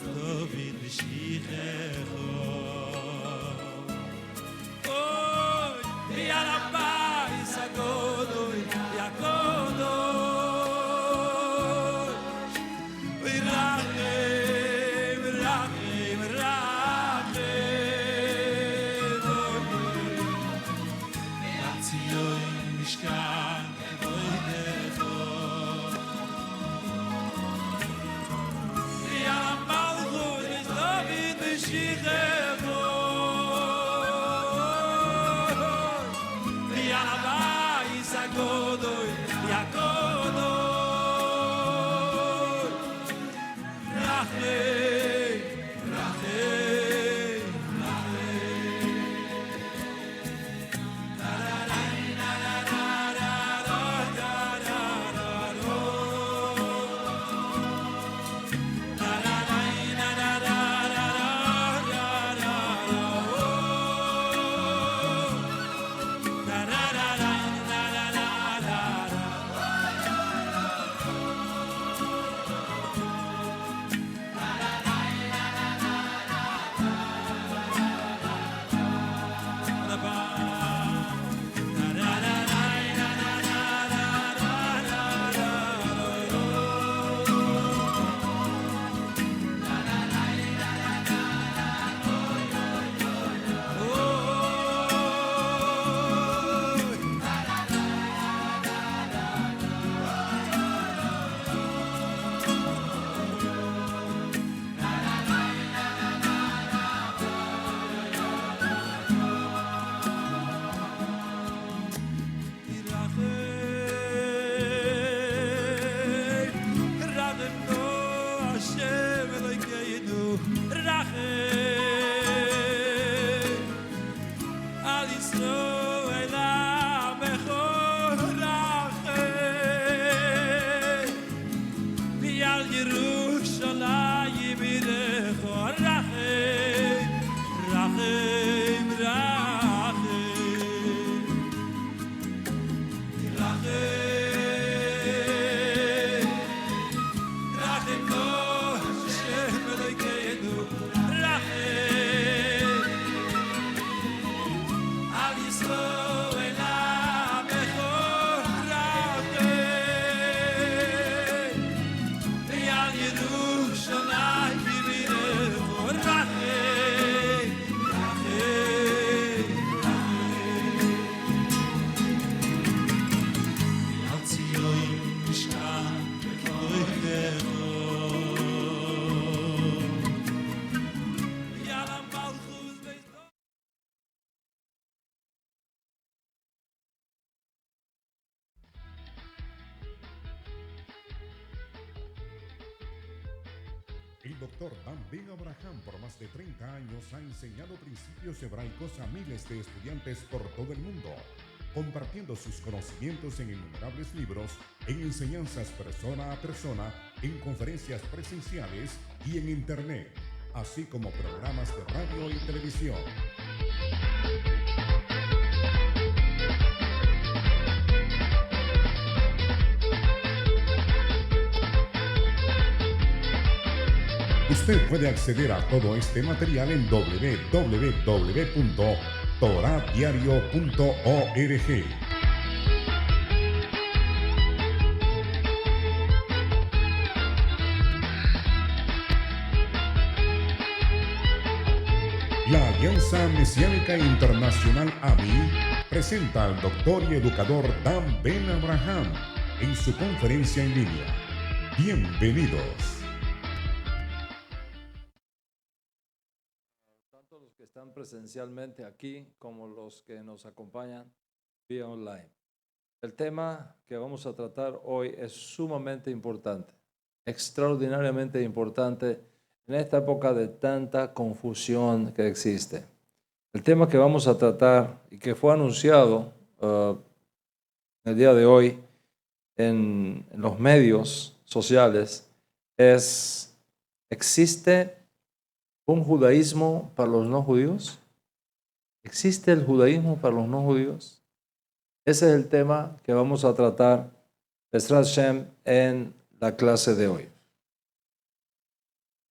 David Mishichecho. Oh, Yalaba Isagodo, Yagodo. El doctor Dan Ben Abraham por más de 30 años ha enseñado principios hebraicos a miles de estudiantes por todo el mundo, compartiendo sus conocimientos en innumerables libros, en enseñanzas persona a persona, en conferencias presenciales y en internet, así como programas de radio y televisión. Usted puede acceder a todo este material en www.toradiario.org. La Alianza Mesiánica Internacional AMI presenta al doctor y educador Dan Ben Abraham en su conferencia en línea. Bienvenidos. Tanto los que están presencialmente aquí como los que nos acompañan vía online. El tema que vamos a tratar hoy es sumamente importante, extraordinariamente importante en esta época de tanta confusión que existe. El tema que vamos a tratar y que fue anunciado el día de hoy en los medios sociales es: ¿existe un judaísmo para los no judíos? ¿Existe el judaísmo para los no judíos? Ese es el tema que vamos a tratar, Bezrat Hashem, en la clase de hoy.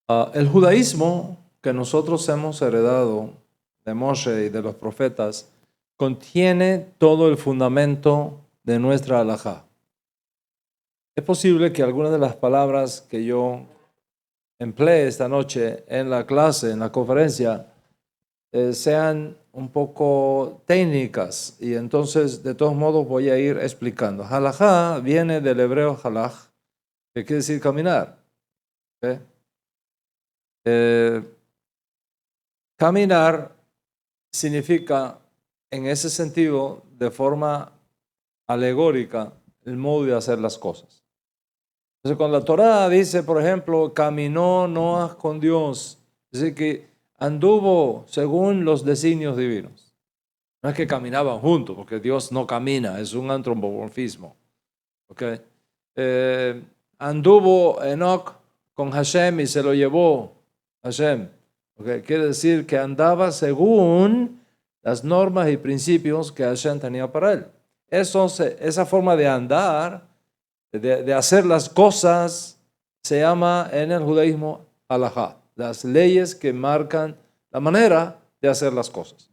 El judaísmo que nosotros hemos heredado de Moshe y de los profetas contiene todo el fundamento de nuestra halajá. Es posible que algunas de las palabras que yo empleé esta noche en la clase, en la conferencia, sean un poco técnicas, y entonces de todos modos voy a ir explicando. Halajá viene del hebreo halaj, que quiere decir caminar. ¿Okay? Caminar significa, en ese sentido, de forma alegórica, el modo de hacer las cosas. Entonces, cuando la Torá dice, por ejemplo, caminó Noah con Dios, es decir, que anduvo según los designios divinos. No es que caminaban juntos, porque Dios no camina, es un antropomorfismo. ¿Okay? Anduvo Enoch con Hashem y se lo llevó Hashem. ¿Okay? Quiere decir que andaba según las normas y principios que Hashem tenía para él. Esa forma de andar, de hacer las cosas, se llama en el judaísmo halajá, las leyes que marcan la manera de hacer las cosas.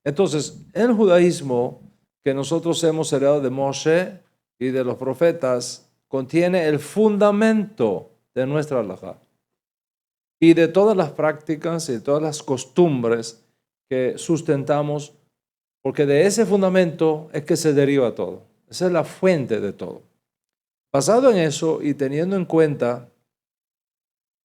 Entonces, el judaísmo que nosotros hemos heredado de Moshe y de los profetas contiene el fundamento de nuestra halajá y de todas las prácticas y de todas las costumbres que sustentamos, porque de ese fundamento es que se deriva todo. Esa es la fuente de todo. Basado en eso y teniendo en cuenta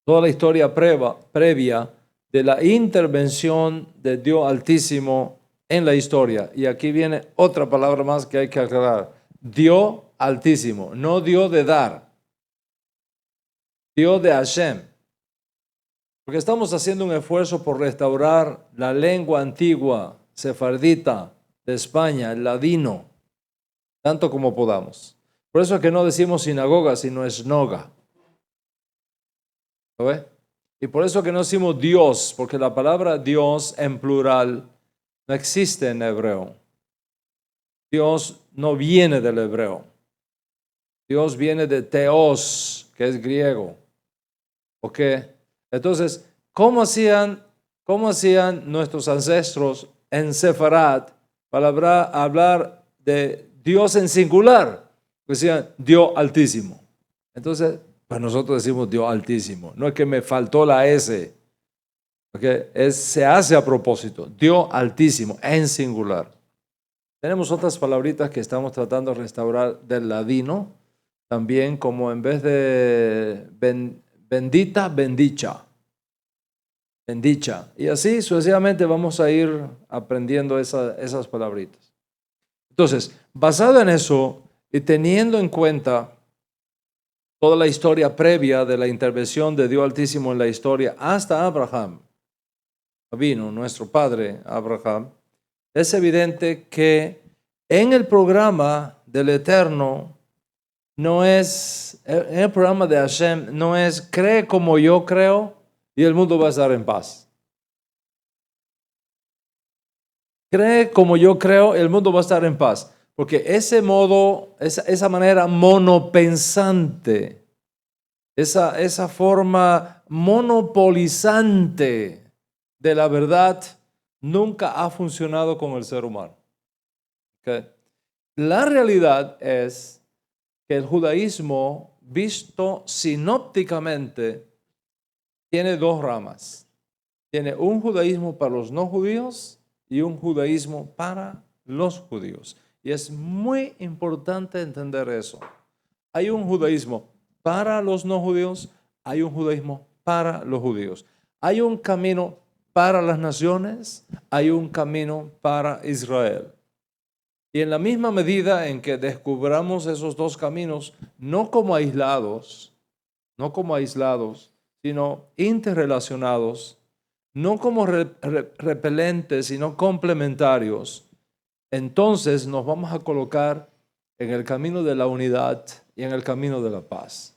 toda la historia previa de la intervención de Dios Altísimo en la historia, y aquí viene otra palabra más que hay que aclarar: Dios Altísimo, no Dios de dar, Dios de Hashem. Porque estamos haciendo un esfuerzo por restaurar la lengua antigua sefardita de España, el ladino, tanto como podamos. Por eso es que no decimos sinagoga, sino esnoga. ¿Lo ve? Y por eso es que no decimos Dios, porque la palabra Dios en plural no existe en hebreo. Dios no viene del hebreo. Dios viene de Theos, que es griego. ¿Ok? Entonces, ¿cómo hacían nuestros ancestros en Sefarad para hablar de Dios en singular? Decían Dios Altísimo. Entonces, pues nosotros decimos Dios Altísimo. No es que me faltó la S. ¿Okay? Se hace a propósito. Dios Altísimo, en singular. Tenemos otras palabritas que estamos tratando de restaurar del ladino. También, como en vez de bendita, bendicha. Bendicha. Y así sucesivamente vamos a ir aprendiendo esas palabritas. Entonces, basado en eso y teniendo en cuenta toda la historia previa de la intervención de Dios Altísimo en la historia hasta Abraham, vino nuestro padre Abraham, es evidente que en el programa del Eterno en el programa de Hashem no es cree como yo creo y el mundo va a estar en paz. Cree como yo creo, el mundo va a estar en paz. Porque ese modo, esa manera monopensante, esa forma monopolizante de la verdad nunca ha funcionado con el ser humano. ¿Okay? La realidad es que el judaísmo, visto sinópticamente, tiene dos ramas. Tiene un judaísmo para los no judíos y un judaísmo para los judíos. Y es muy importante entender eso. Hay un judaísmo para los no judíos, hay un judaísmo para los judíos. Hay un camino para las naciones, hay un camino para Israel. Y en la misma medida en que descubramos esos dos caminos, no como aislados, sino interrelacionados, no como repelentes, sino complementarios, entonces nos vamos a colocar en el camino de la unidad y en el camino de la paz.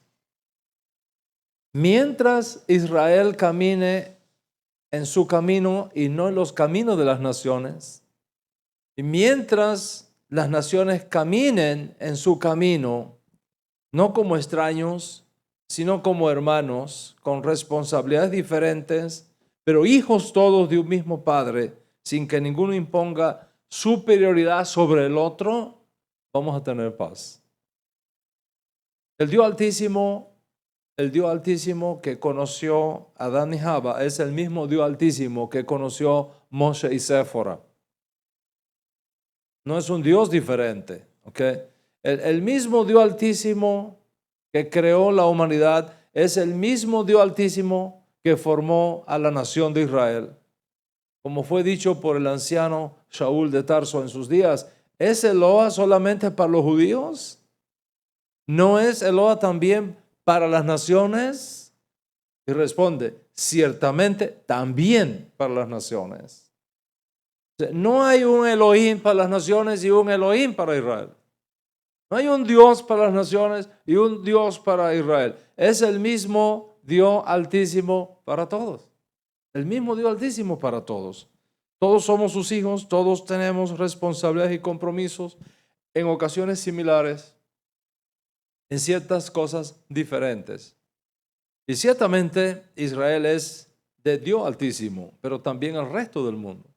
Mientras Israel camine en su camino y no en los caminos de las naciones, y mientras las naciones caminen en su camino, no como extraños, sino como hermanos, con responsabilidades diferentes, pero hijos todos de un mismo Padre, sin que ninguno imponga superioridad sobre el otro, vamos a tener paz. El Dios Altísimo que conoció a Adán y Java es el mismo Dios Altísimo que conoció Moshe y Séfora. No es un Dios diferente, ¿ok? El mismo Dios Altísimo que creó la humanidad es el mismo Dios Altísimo que formó a la nación de Israel. Como fue dicho por el anciano Shaul de Tarso en sus días, ¿es Eloa solamente para los judíos? ¿No es Eloa también para las naciones? Y responde, ciertamente también para las naciones. No hay un Elohim para las naciones y un Elohim para Israel. No hay un Dios para las naciones y un Dios para Israel. Es el mismo Dios Altísimo para todos. El mismo Dios Altísimo para todos. Todos somos sus hijos, todos tenemos responsabilidades y compromisos en ocasiones similares, en ciertas cosas diferentes. Y ciertamente Israel es de Dios Altísimo, pero también el resto del mundo.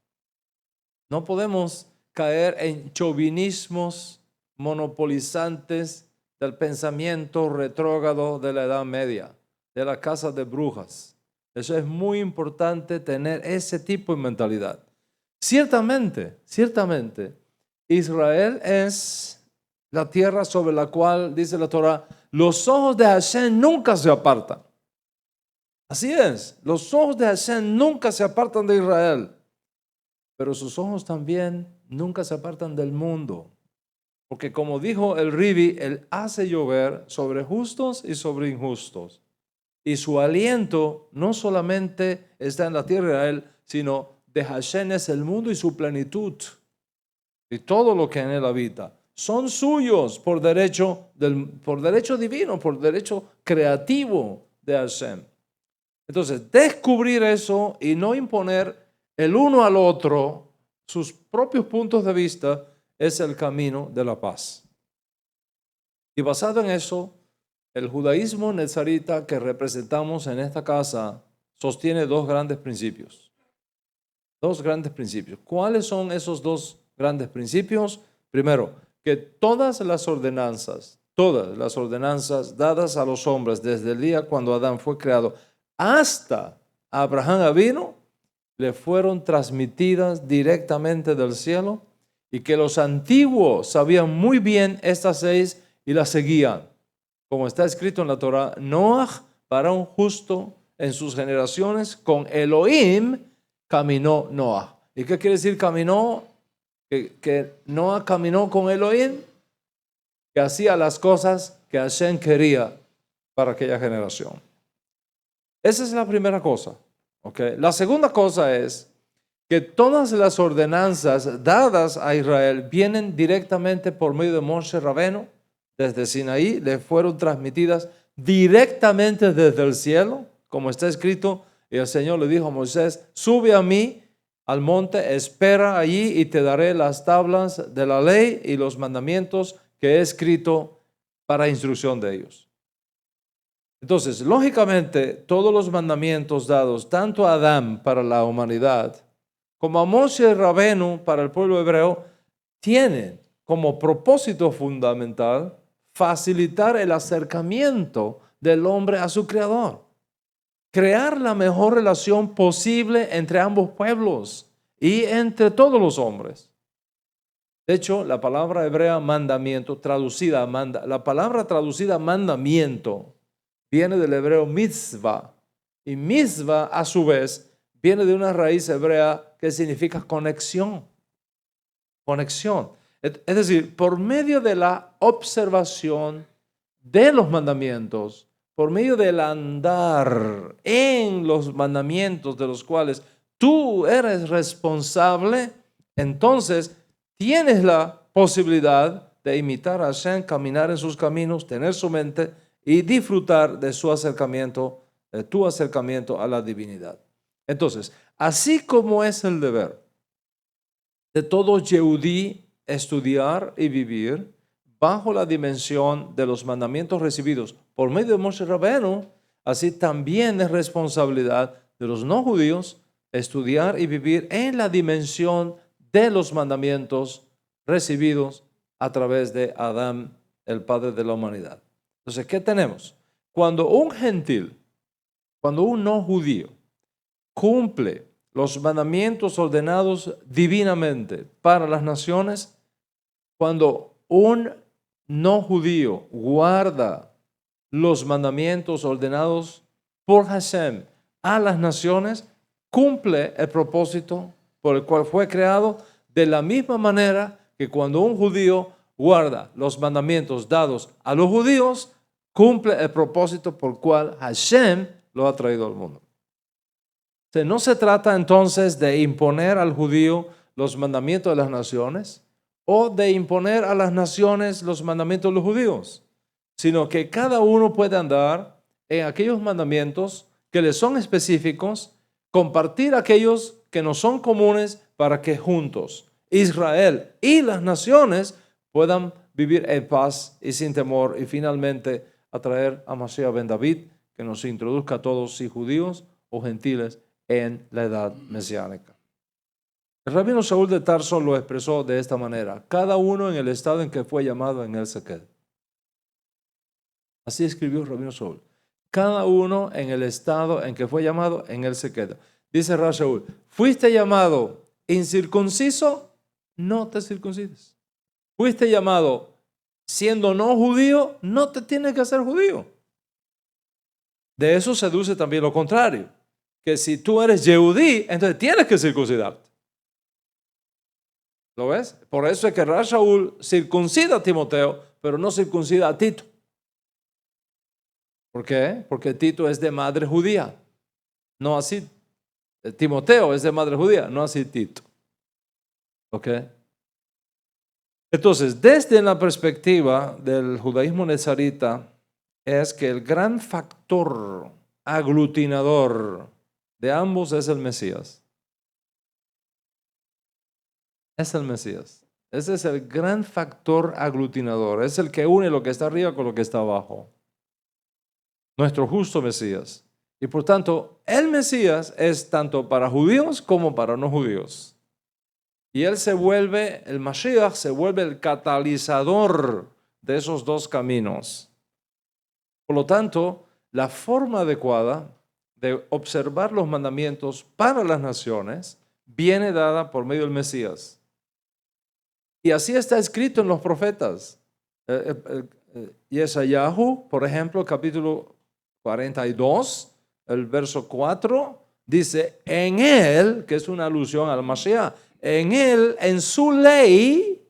No podemos caer en chauvinismos monopolizantes del pensamiento retrógrado de la Edad Media, de la casa de brujas. Eso es muy importante, tener ese tipo de mentalidad. Ciertamente, Israel es la tierra sobre la cual, dice la Torah, los ojos de Hashem nunca se apartan. Así es, los ojos de Hashem nunca se apartan de Israel, pero sus ojos también nunca se apartan del mundo. Porque como dijo el Ribi, Él hace llover sobre justos y sobre injustos. Y su aliento no solamente está en la tierra de Israel, sino de Hashem es el mundo y su plenitud. Y todo lo que en él habita. Son suyos por derecho divino, por derecho creativo de Hashem. Entonces, descubrir eso y no imponer el uno al otro sus propios puntos de vista es el camino de la paz. Y basado en eso, el judaísmo nezarita que representamos en esta casa sostiene dos grandes principios. Dos grandes principios. ¿Cuáles son esos dos grandes principios? Primero, que todas las ordenanzas dadas a los hombres desde el día cuando Adán fue creado hasta Abraham Avinu, le fueron transmitidas directamente del cielo y que los antiguos sabían muy bien estas 6 y las seguían. Como está escrito en la Torah, Noach, varón justo en sus generaciones, con Elohim caminó Noach. ¿Y qué quiere decir caminó? Que Noach caminó con Elohim, que hacía las cosas que Hashem quería para aquella generación. Esa es la primera cosa. ¿Okay? La segunda cosa es que todas las ordenanzas dadas a Israel vienen directamente por medio de Moshe Rabenu, desde Sinaí, le fueron transmitidas directamente desde el cielo, como está escrito, y el Señor le dijo a Moisés, sube a mí al monte, espera allí y te daré las tablas de la ley y los mandamientos que he escrito para instrucción de ellos. Entonces, lógicamente, todos los mandamientos dados, tanto a Adán para la humanidad, como a Moshe Rabenu para el pueblo hebreo, tienen como propósito fundamental facilitar el acercamiento del hombre a su Creador. Crear la mejor relación posible entre ambos pueblos y entre todos los hombres. De hecho, la palabra hebrea mandamiento, la palabra traducida mandamiento, viene del hebreo mitzvah. Y mitzvah, a su vez, viene de una raíz hebrea que significa conexión. Conexión. Es decir, por medio de la observación de los mandamientos, por medio del andar en los mandamientos de los cuales tú eres responsable, entonces tienes la posibilidad de imitar a Hashem, caminar en sus caminos, tener su mente y disfrutar de su acercamiento, de tu acercamiento a la divinidad. Entonces, así como es el deber de todo Yehudí estudiar y vivir bajo la dimensión de los mandamientos recibidos por medio de Moshe Rabbeinu, así también es responsabilidad de los no judíos estudiar y vivir en la dimensión de los mandamientos recibidos a través de Adán, el padre de la humanidad. Entonces, ¿qué tenemos? Cuando un gentil, cuando un no judío cumple los mandamientos ordenados divinamente para las naciones, cuando un no judío guarda los mandamientos ordenados por Hashem a las naciones, cumple el propósito por el cual fue creado, de la misma manera que cuando un judío guarda los mandamientos dados a los judíos, cumple el propósito por el cual Hashem lo ha traído al mundo. O sea, no se trata entonces de imponer al judío los mandamientos de las naciones o de imponer a las naciones los mandamientos de los judíos, sino que cada uno puede andar en aquellos mandamientos que le son específicos, compartir aquellos que no son comunes para que juntos Israel y las naciones puedan vivir en paz y sin temor y finalmente atraer a Mashiach ben David, que nos introduzca a todos, si judíos o gentiles, en la edad mesiánica. El rabino Saúl de Tarso lo expresó de esta manera: cada uno en el estado en que fue llamado, en él se queda. Así escribió el rabino Saúl. Cada uno en el estado en que fue llamado, en él se queda. Dice Rab Shaul: fuiste llamado incircunciso, no te circuncides. Fuiste llamado siendo no judío, no te tienes que hacer judío. De eso se deduce también lo contrario, que si tú eres yehudí, entonces tienes que circuncidarte. ¿Lo ves? Por eso es que Rab Shaul circuncida a Timoteo, pero no circuncida a Tito. ¿Por qué? Porque Tito es de madre judía, no así. Timoteo es de madre judía, no así Tito. ¿Ok? Entonces, desde la perspectiva del judaísmo nezarita, es que el gran factor aglutinador de ambos es el Mesías. Es el Mesías. Ese es el gran factor aglutinador. Es el que une lo que está arriba con lo que está abajo. Nuestro justo Mesías. Y por tanto, el Mesías es tanto para judíos como para no judíos. Y él se vuelve, el Mashiach se vuelve el catalizador de esos dos caminos. Por lo tanto, la forma adecuada de observar los mandamientos para las naciones viene dada por medio del Mesías. Y así está escrito en los profetas. Yesayahu, por ejemplo, capítulo 42, el verso 4, dice: en él, que es una alusión al Mashiach, en él, en su ley,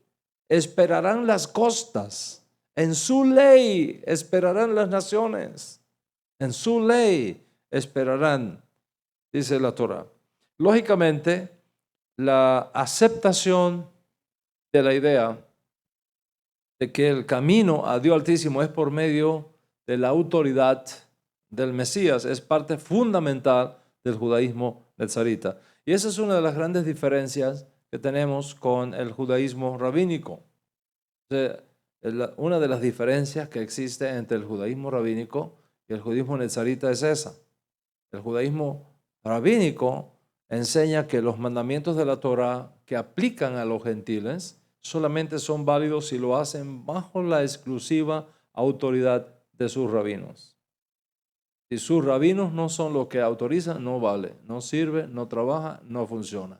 esperarán las costas. En su ley esperarán las naciones. En su ley esperarán, dice la Torah. Lógicamente, la aceptación de la idea de que el camino a Dios Altísimo es por medio de la autoridad del Mesías es parte fundamental del judaísmo nezarita. Y esa es una de las grandes diferencias que tenemos con el judaísmo rabínico. Una de las diferencias que existe entre el judaísmo rabínico y el judaísmo nezarita es esa. El judaísmo rabínico enseña que los mandamientos de la Torah que aplican a los gentiles solamente son válidos si lo hacen bajo la exclusiva autoridad de sus rabinos. Si sus rabinos no son los que autorizan, no vale, no sirve, no trabaja, no funciona.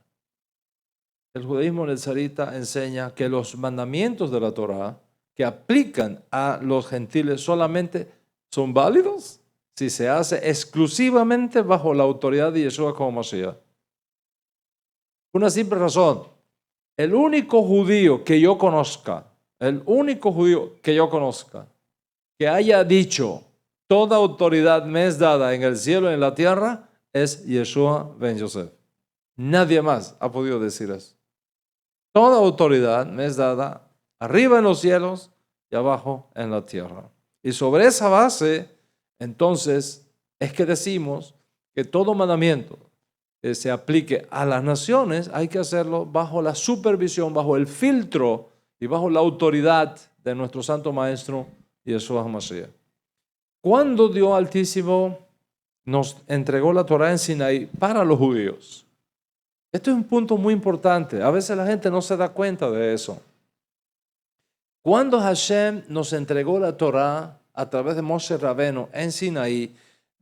El judaísmo nezarita enseña que los mandamientos de la Torah que aplican a los gentiles solamente son válidos si se hace exclusivamente bajo la autoridad de Yeshua como Mashiach. Una simple razón: el único judío que yo conozca, que haya dicho toda autoridad me es dada en el cielo y en la tierra, es Yeshua ben Yosef. Nadie más ha podido decir eso. Toda autoridad me es dada arriba en los cielos y abajo en la tierra. Y sobre esa base, entonces, es que decimos que todo mandamiento que se aplique a las naciones hay que hacerlo bajo la supervisión, bajo el filtro y bajo la autoridad de nuestro Santo Maestro Yeshua HaMashiach. ¿Cuándo Dios Altísimo nos entregó la Torá en Sinaí para los judíos? Esto es un punto muy importante. A veces la gente no se da cuenta de eso. Cuando Hashem nos entregó la Torá a través de Moshe Rabeno en Sinaí,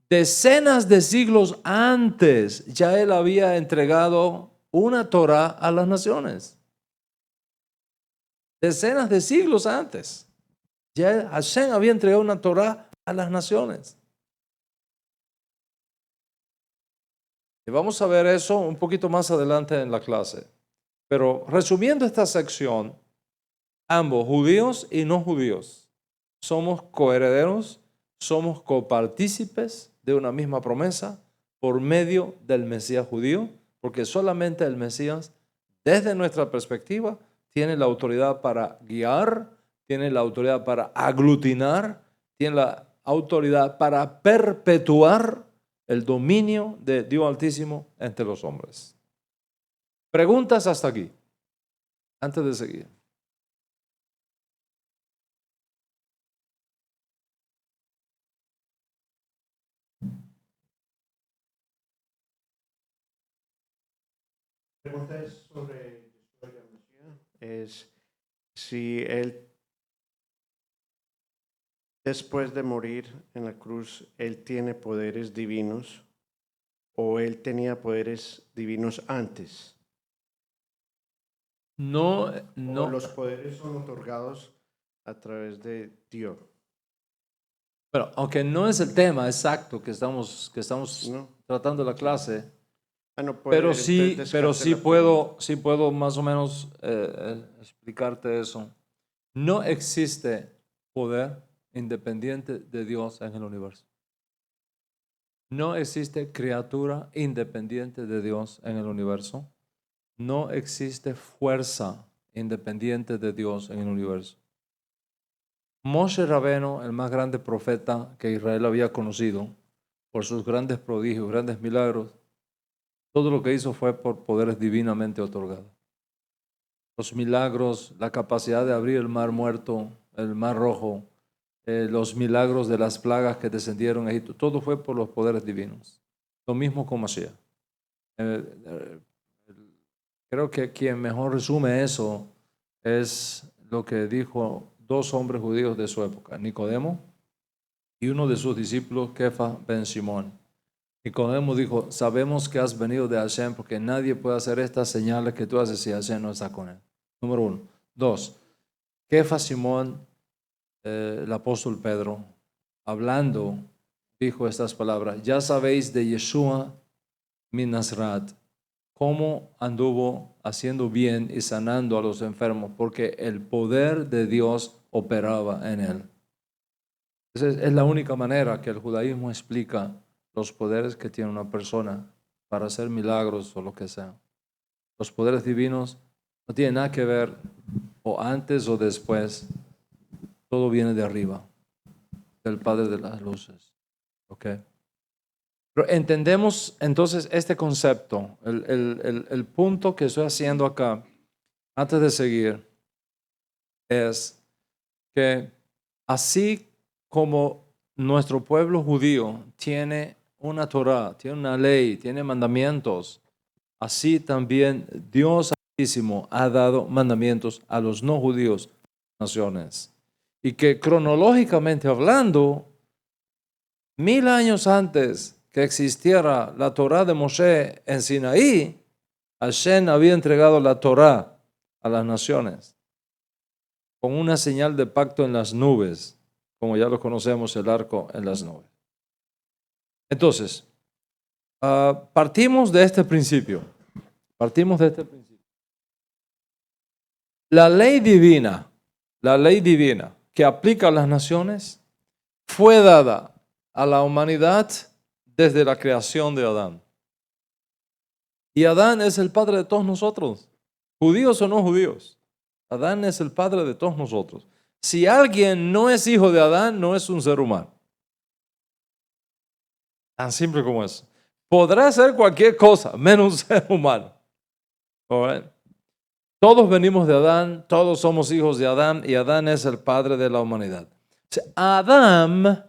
decenas de siglos antes ya él había entregado una Torá a las naciones. Decenas de siglos antes. Ya Hashem había entregado una Torá a las naciones. Y vamos a ver eso un poquito más adelante en la clase. Pero resumiendo esta sección, ambos, judíos y no judíos, somos coherederos, somos copartícipes de una misma promesa por medio del Mesías judío, porque solamente el Mesías, desde nuestra perspectiva, tiene la autoridad para guiar, tiene la autoridad para aglutinar, tiene la autoridad para perpetuar el dominio de Dios Altísimo entre los hombres. Preguntas hasta aquí, antes de seguir. La pregunta es sobre Yeshua HaMashiach. Es si él, después de morir en la cruz, él tiene poderes divinos o él tenía poderes divinos antes. No. O los poderes son otorgados a través de Dios. Pero aunque no es el tema exacto que estamos ¿No? tratando en la clase, No puede, pero sí descartar la puedo más o menos explicarte eso. No existe poder independiente de Dios en el universo. No existe criatura independiente de Dios en el universo. No existe fuerza independiente de Dios en el universo. Moshe Rabeno, el más grande profeta que Israel había conocido, por sus grandes prodigios, grandes milagros, todo lo que hizo fue por poderes divinamente otorgados. Los milagros, la capacidad de abrir el mar muerto, el mar rojo, los milagros de las plagas que descendieron a Egipto, todo fue por los poderes divinos. Lo mismo con Mashiach. Creo que quien mejor resume eso es lo que dijo dos hombres judíos de su época, Nicodemo y uno de sus discípulos, Kefa ben Simón. Nicodemo dijo, sabemos que has venido de Hashem porque nadie puede hacer estas señales que tú haces si Hashem no está con él. Número 1. 2. Kefa Simón, el apóstol Pedro, hablando, dijo estas palabras, ya sabéis de Yeshua mi Nazrat, cómo anduvo haciendo bien y sanando a los enfermos, porque el poder de Dios operaba en él. Esa es la única manera que el judaísmo explica los poderes que tiene una persona para hacer milagros o lo que sea. Los poderes divinos no tienen nada que ver o antes o después. Todo viene de arriba, del Padre de las luces. ¿Ok? Pero entendemos entonces este concepto. El punto que estoy haciendo acá, antes de seguir, es que así como nuestro pueblo judío tiene una Torá, tiene una ley, tiene mandamientos, así también Dios Altísimo ha dado mandamientos a los no judíos, naciones. Y que cronológicamente hablando, 1000 años antes que existiera la Torá de Moshe en Sinaí, Hashem había entregado la Torá a las naciones con una señal de pacto en las nubes, como ya lo conocemos, el arco en las nubes. Entonces, partimos de este principio. La ley divina que aplica a las naciones fue dada a la humanidad desde la creación de Adán. Y Adán es el padre de todos nosotros, judíos o no judíos. Adán es el padre de todos nosotros. Si alguien no es hijo de Adán, no es un ser humano. Tan simple como eso. Podrá ser cualquier cosa, menos un ser humano. All right. Todos venimos de Adán, todos somos hijos de Adán y Adán es el padre de la humanidad. Adán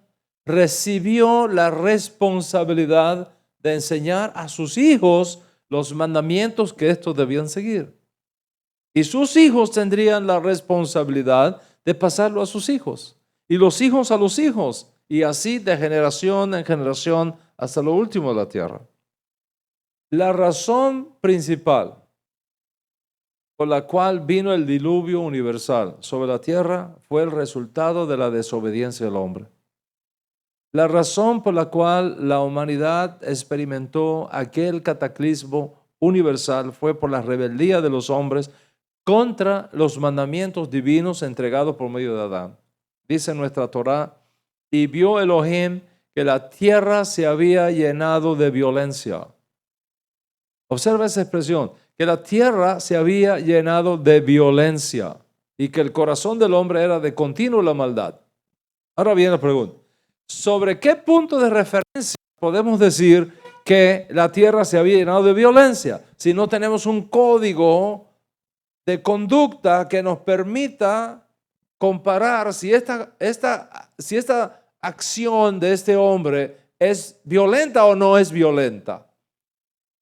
recibió la responsabilidad de enseñar a sus hijos los mandamientos que estos debían seguir. Y sus hijos tendrían la responsabilidad de pasarlo a sus hijos. Y los hijos a los hijos. Y así de generación en generación hasta lo último de la tierra. La razón principal por la cual vino el diluvio universal sobre la tierra fue el resultado de la desobediencia del hombre. La razón por la cual la humanidad experimentó aquel cataclismo universal fue por la rebeldía de los hombres contra los mandamientos divinos entregados por medio de Adán. Dice nuestra Torá, y vio Elohim que la tierra se había llenado de violencia. Observa esa expresión, que la tierra se había llenado de violencia y que el corazón del hombre era de continua maldad. Ahora viene la pregunta, ¿sobre qué punto de referencia podemos decir que la tierra se había llenado de violencia si no tenemos un código de conducta que nos permita comparar si esta acción de este hombre es violenta o no es violenta?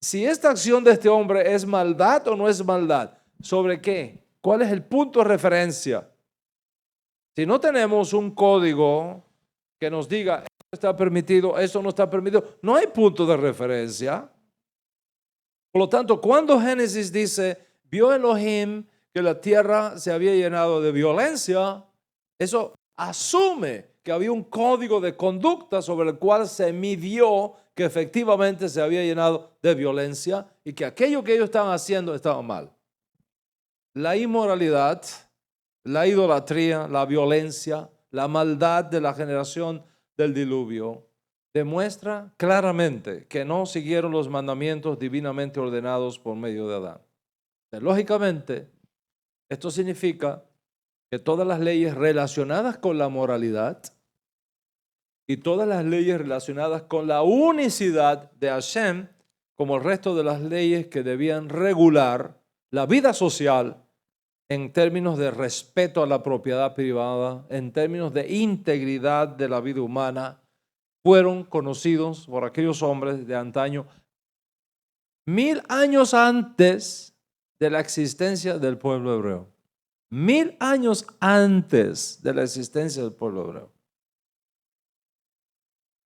Si esta acción de este hombre es maldad o no es maldad, ¿sobre qué? ¿Cuál es el punto de referencia? Si no tenemos un código que nos diga esto está permitido, esto no está permitido, no hay punto de referencia. Por lo tanto, cuando Génesis dice, vio Elohim que la tierra se había llenado de violencia, eso asume que había un código de conducta sobre el cual se midió que efectivamente se había llenado de violencia y que aquello que ellos estaban haciendo estaba mal. La inmoralidad, la idolatría, la violencia, la maldad de la generación del diluvio demuestra claramente que no siguieron los mandamientos divinamente ordenados por medio de Adán. Lógicamente, esto significa que todas las leyes relacionadas con la moralidad y todas las leyes relacionadas con la unicidad de Hashem, como el resto de las leyes que debían regular la vida social en términos de respeto a la propiedad privada, en términos de integridad de la vida humana, fueron conocidos por aquellos hombres de antaño 1000 años antes de la existencia del pueblo hebreo. 1000 años antes de la existencia del pueblo hebreo.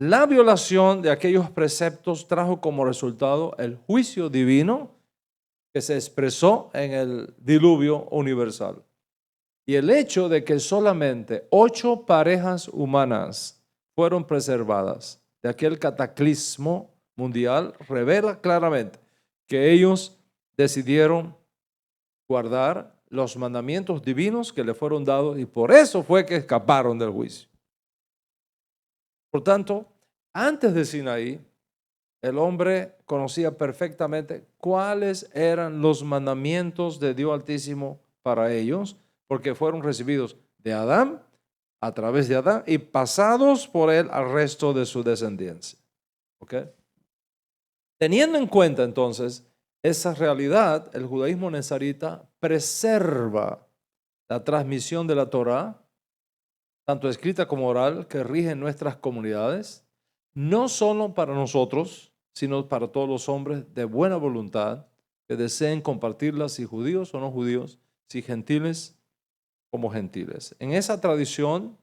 La violación de aquellos preceptos trajo como resultado el juicio divino que se expresó en el diluvio universal. Y el hecho de que solamente 8 parejas humanas fueron preservadas de aquel cataclismo mundial revela claramente que ellos decidieron guardar los mandamientos divinos que le fueron dados y por eso fue que escaparon del juicio. Por tanto, antes de Sinaí, el hombre conocía perfectamente cuáles eran los mandamientos de Dios Altísimo para ellos, porque fueron recibidos de Adán, a través de Adán, y pasados por él al resto de su descendencia. ¿Ok? Teniendo en cuenta entonces esa realidad, el judaísmo nezarita preserva la transmisión de la Torá, tanto escrita como oral, que rige en nuestras comunidades, no solo para nosotros, sino para todos los hombres de buena voluntad que deseen compartirla, si judíos o no judíos, si gentiles como gentiles. En esa tradición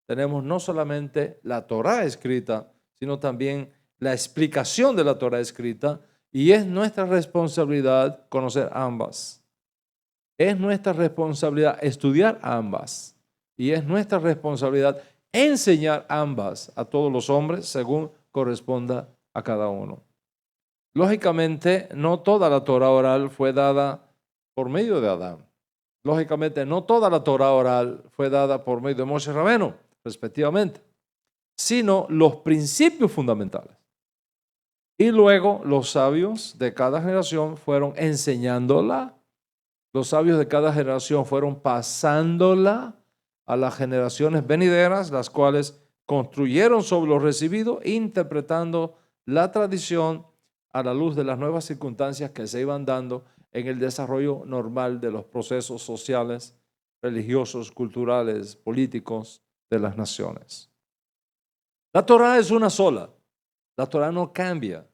tenemos no solamente la Torá escrita, sino también la explicación de la Torá escrita, y es nuestra responsabilidad conocer ambas. Es nuestra responsabilidad estudiar ambas. Y es nuestra responsabilidad enseñar ambas a todos los hombres según corresponda a cada uno. Lógicamente, no toda la Torá oral fue dada por medio de Adán. Lógicamente, no toda la Torá oral fue dada por medio de Moshe Rabeno, respectivamente, sino los principios fundamentales. Y luego los sabios de cada generación fueron enseñándola. Los sabios de cada generación fueron pasándola a las generaciones venideras, las cuales construyeron sobre lo recibido, interpretando la tradición a la luz de las nuevas circunstancias que se iban dando en el desarrollo normal de los procesos sociales, religiosos, culturales, políticos de las naciones. La Torá es una sola. La Torá no cambia,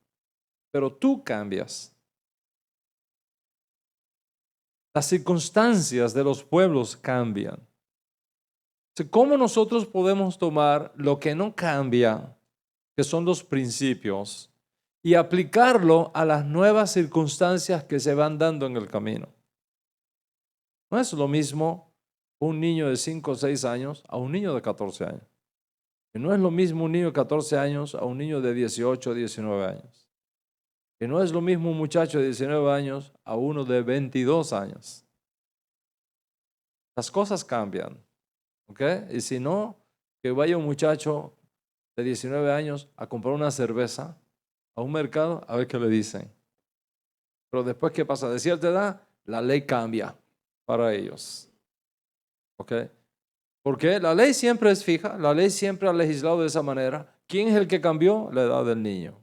pero tú cambias. Las circunstancias de los pueblos cambian. ¿Cómo nosotros podemos tomar lo que no cambia, que son los principios, y aplicarlo a las nuevas circunstancias que se van dando en el camino? No es lo mismo un niño de 5 o 6 años a un niño de 14 años. Y no es lo mismo un niño de 14 años a un niño de 18 o 19 años. Y no es lo mismo un muchacho de 19 años a uno de 22 años. Las cosas cambian. ¿Ok? Y si no, que vaya un muchacho de 19 años a comprar una cerveza a un mercado a ver qué le dicen. Pero después que pasa de cierta edad, la ley cambia para ellos. ¿Ok? Porque la ley siempre es fija, la ley siempre ha legislado de esa manera. ¿Quién es el que cambió? La edad del niño.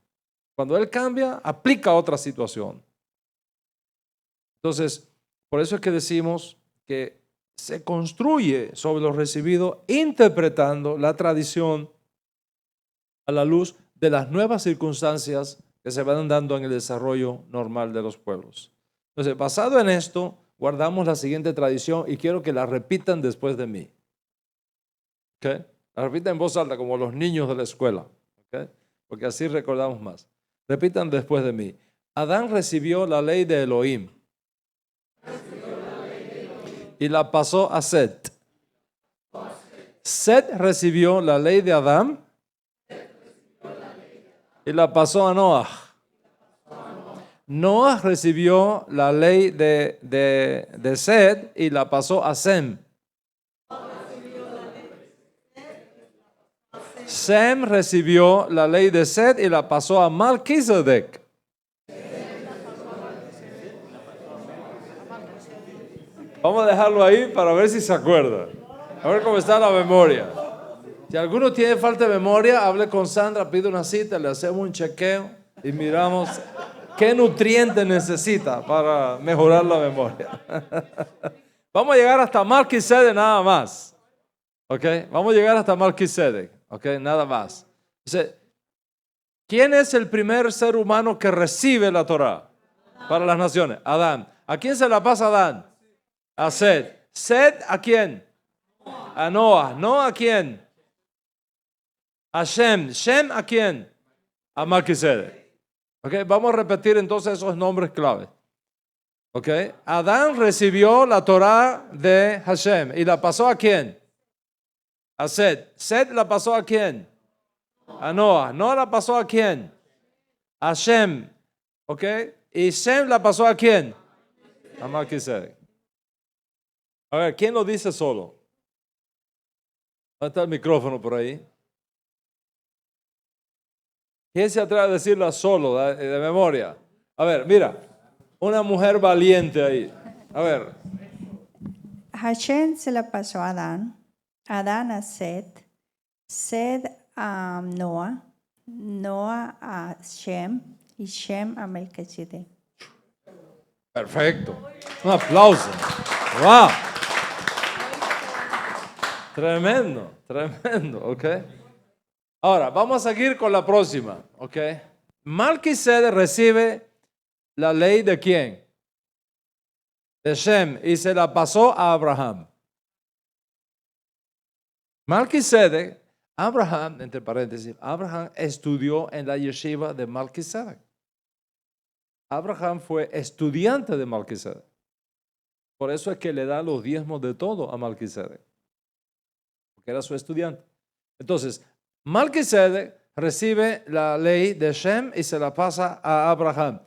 Cuando él cambia, aplica otra situación. Entonces, por eso es que decimos que se construye sobre lo recibido interpretando la tradición a la luz de las nuevas circunstancias que se van dando en el desarrollo normal de los pueblos. Entonces, basado en esto, guardamos la siguiente tradición y quiero que la repitan después de mí. ¿Okay? La repitan en voz alta como los niños de la escuela. ¿Okay? Porque así recordamos más. Repitan después de mí. Adán recibió la ley de Elohim y la pasó a Set. Set recibió la ley de Adán y la pasó a Noah. Noah recibió la ley de Set y la pasó a Sem. Sem recibió la ley de Set y la pasó a Malquisedec. Vamos a dejarlo ahí para ver si se acuerda. A ver cómo está la memoria. Si alguno tiene falta de memoria, hable con Sandra, pide una cita, le hacemos un chequeo y miramos qué nutriente necesita para mejorar la memoria. Vamos a llegar hasta Malquisedec nada más. ¿Ok? Vamos a llegar hasta Malquisedec. ¿Ok? Nada más. Entonces, ¿quién es el primer ser humano que recibe la Torá para las naciones? Adán. ¿A quién se la pasa Adán? A Set. ¿Set a quién? A Noah. ¿Noah a quién? A Shem. ¿Shem a quién? A Malquisedec. ¿Ok? Vamos a repetir entonces esos nombres claves. ¿Ok? Adán recibió la Torá de Hashem y la pasó a quién? A Set. Set la pasó a quién? A Noah. Noah la pasó a quién? A Shem. ¿Ok? Y Shem la pasó a quién? A Malquisedec. A ver, ¿quién lo dice solo? ¿Dónde está el micrófono por ahí? ¿Quién se atreve a decirlo solo, de memoria? A ver, mira, una mujer valiente ahí. A ver. Hashem se la pasó a Adán, Adán a Set, Set a Noah, Noah a Shem y Shem a Melquisedec. Perfecto. Un aplauso. ¡Wow! Tremendo, tremendo, ¿ok? Ahora, vamos a seguir con la próxima, ¿ok? Malquisedec recibe la ley de quién? De Shem, y se la pasó a Abraham. Malquisedec, Abraham, entre paréntesis, Abraham estudió en la yeshiva de Malquisedec. Abraham fue estudiante de Malquisedec. Por eso es que le da los diezmos de todo a Malquisedec, porque era su estudiante. Entonces, Malquisedec recibe la ley de Shem y se la pasa a Abraham.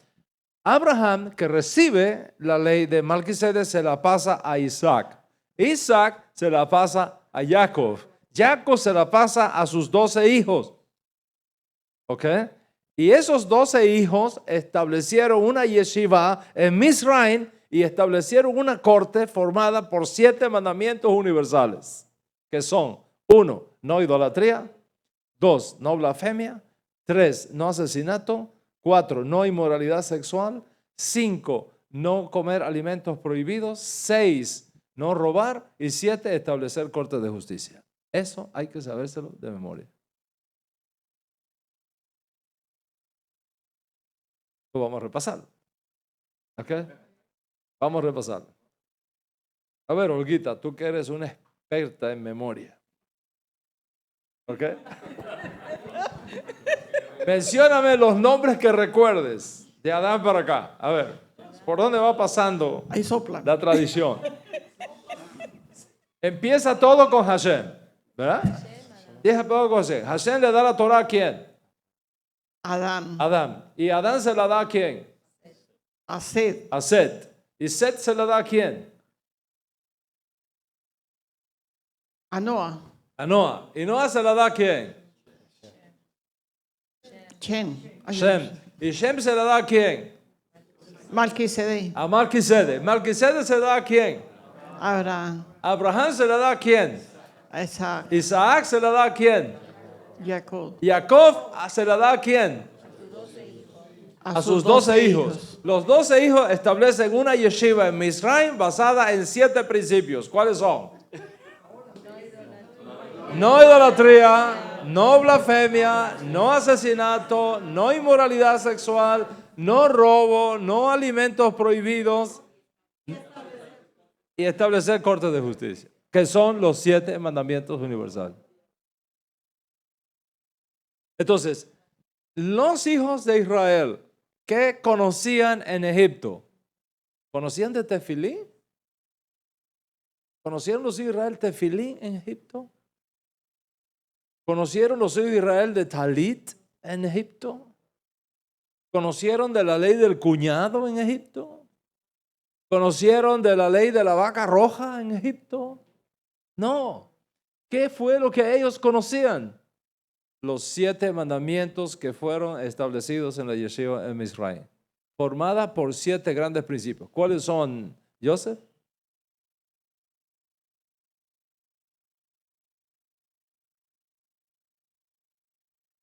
Abraham, que recibe la ley de Malquisedec, se la pasa a Isaac. Isaac se la pasa a Jacob. Jacob se la pasa a sus 12 hijos. ¿Ok? Y esos 12 hijos establecieron una yeshiva en Misraim y establecieron una corte formada por 7 mandamientos universales, que son: 1, no idolatría; 2, no blasfemia; 3, no asesinato; 4, no inmoralidad sexual; 5, no comer alimentos prohibidos; 6, no robar; y 7, establecer cortes de justicia. Eso hay que sabérselo de memoria. Pues vamos a repasarlo. ¿Ok? Vamos a repasarlo. A ver, Olguita, tú que eres una experta en memoria. ¿Ok? Mencióname los nombres que recuerdes de Adán para acá. A ver, ¿por dónde va pasando Ahí soplan. la tradición? Empieza todo con Hashem, ¿verdad? Empieza todo con Hashem. Hashem le da la Torah a quién? Adán. Adán. ¿Y Adán se la da a quién? A Seth. A Set. ¿Y Set se la da a quién? A Noah. A Noah. ¿Y Noah se la da a quién? Shem. Shem. ¿Y Shem se la da a quién? Malquisedec. A Malquisedec. ¿Malquisedec se la da a quién? Abraham. Abraham se la da a quién? A Isaac. Isaac se la da a quién? Jacob. Jacob se la da a quién? A sus 12 hijos. Los 12 hijos establecen una yeshiva en Misraim basada en 7 principios. ¿Cuáles son? No idolatría, no blasfemia, no asesinato, no inmoralidad sexual, no robo, no alimentos prohibidos y establecer cortes de justicia, que son los 7 mandamientos universales. Entonces, los hijos de Israel que conocían en Egipto, ¿conocían de tefilín? ¿Conocieron los hijos de Israel tefilín en Egipto? ¿Conocieron los hijos de Israel de talit en Egipto? ¿Conocieron de la ley del cuñado en Egipto? ¿Conocieron de la ley de la vaca roja en Egipto? No. ¿Qué fue lo que ellos conocían? Los 7 mandamientos que fueron establecidos en la yeshiva en Misraim, formada por 7 grandes principios. ¿Cuáles son, Joseph?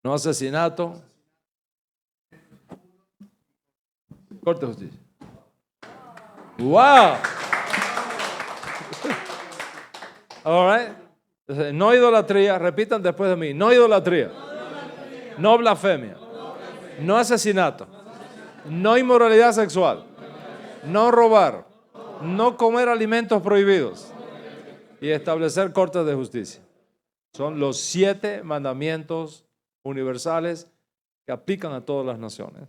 No asesinato. Corte de justicia. ¡Wow! All right. No idolatría, repitan después de mí. No idolatría. No blasfemia. No asesinato. No inmoralidad sexual. No robar. No comer alimentos prohibidos. Y establecer cortes de justicia. Son los 7 mandamientos universales que aplican a todas las naciones.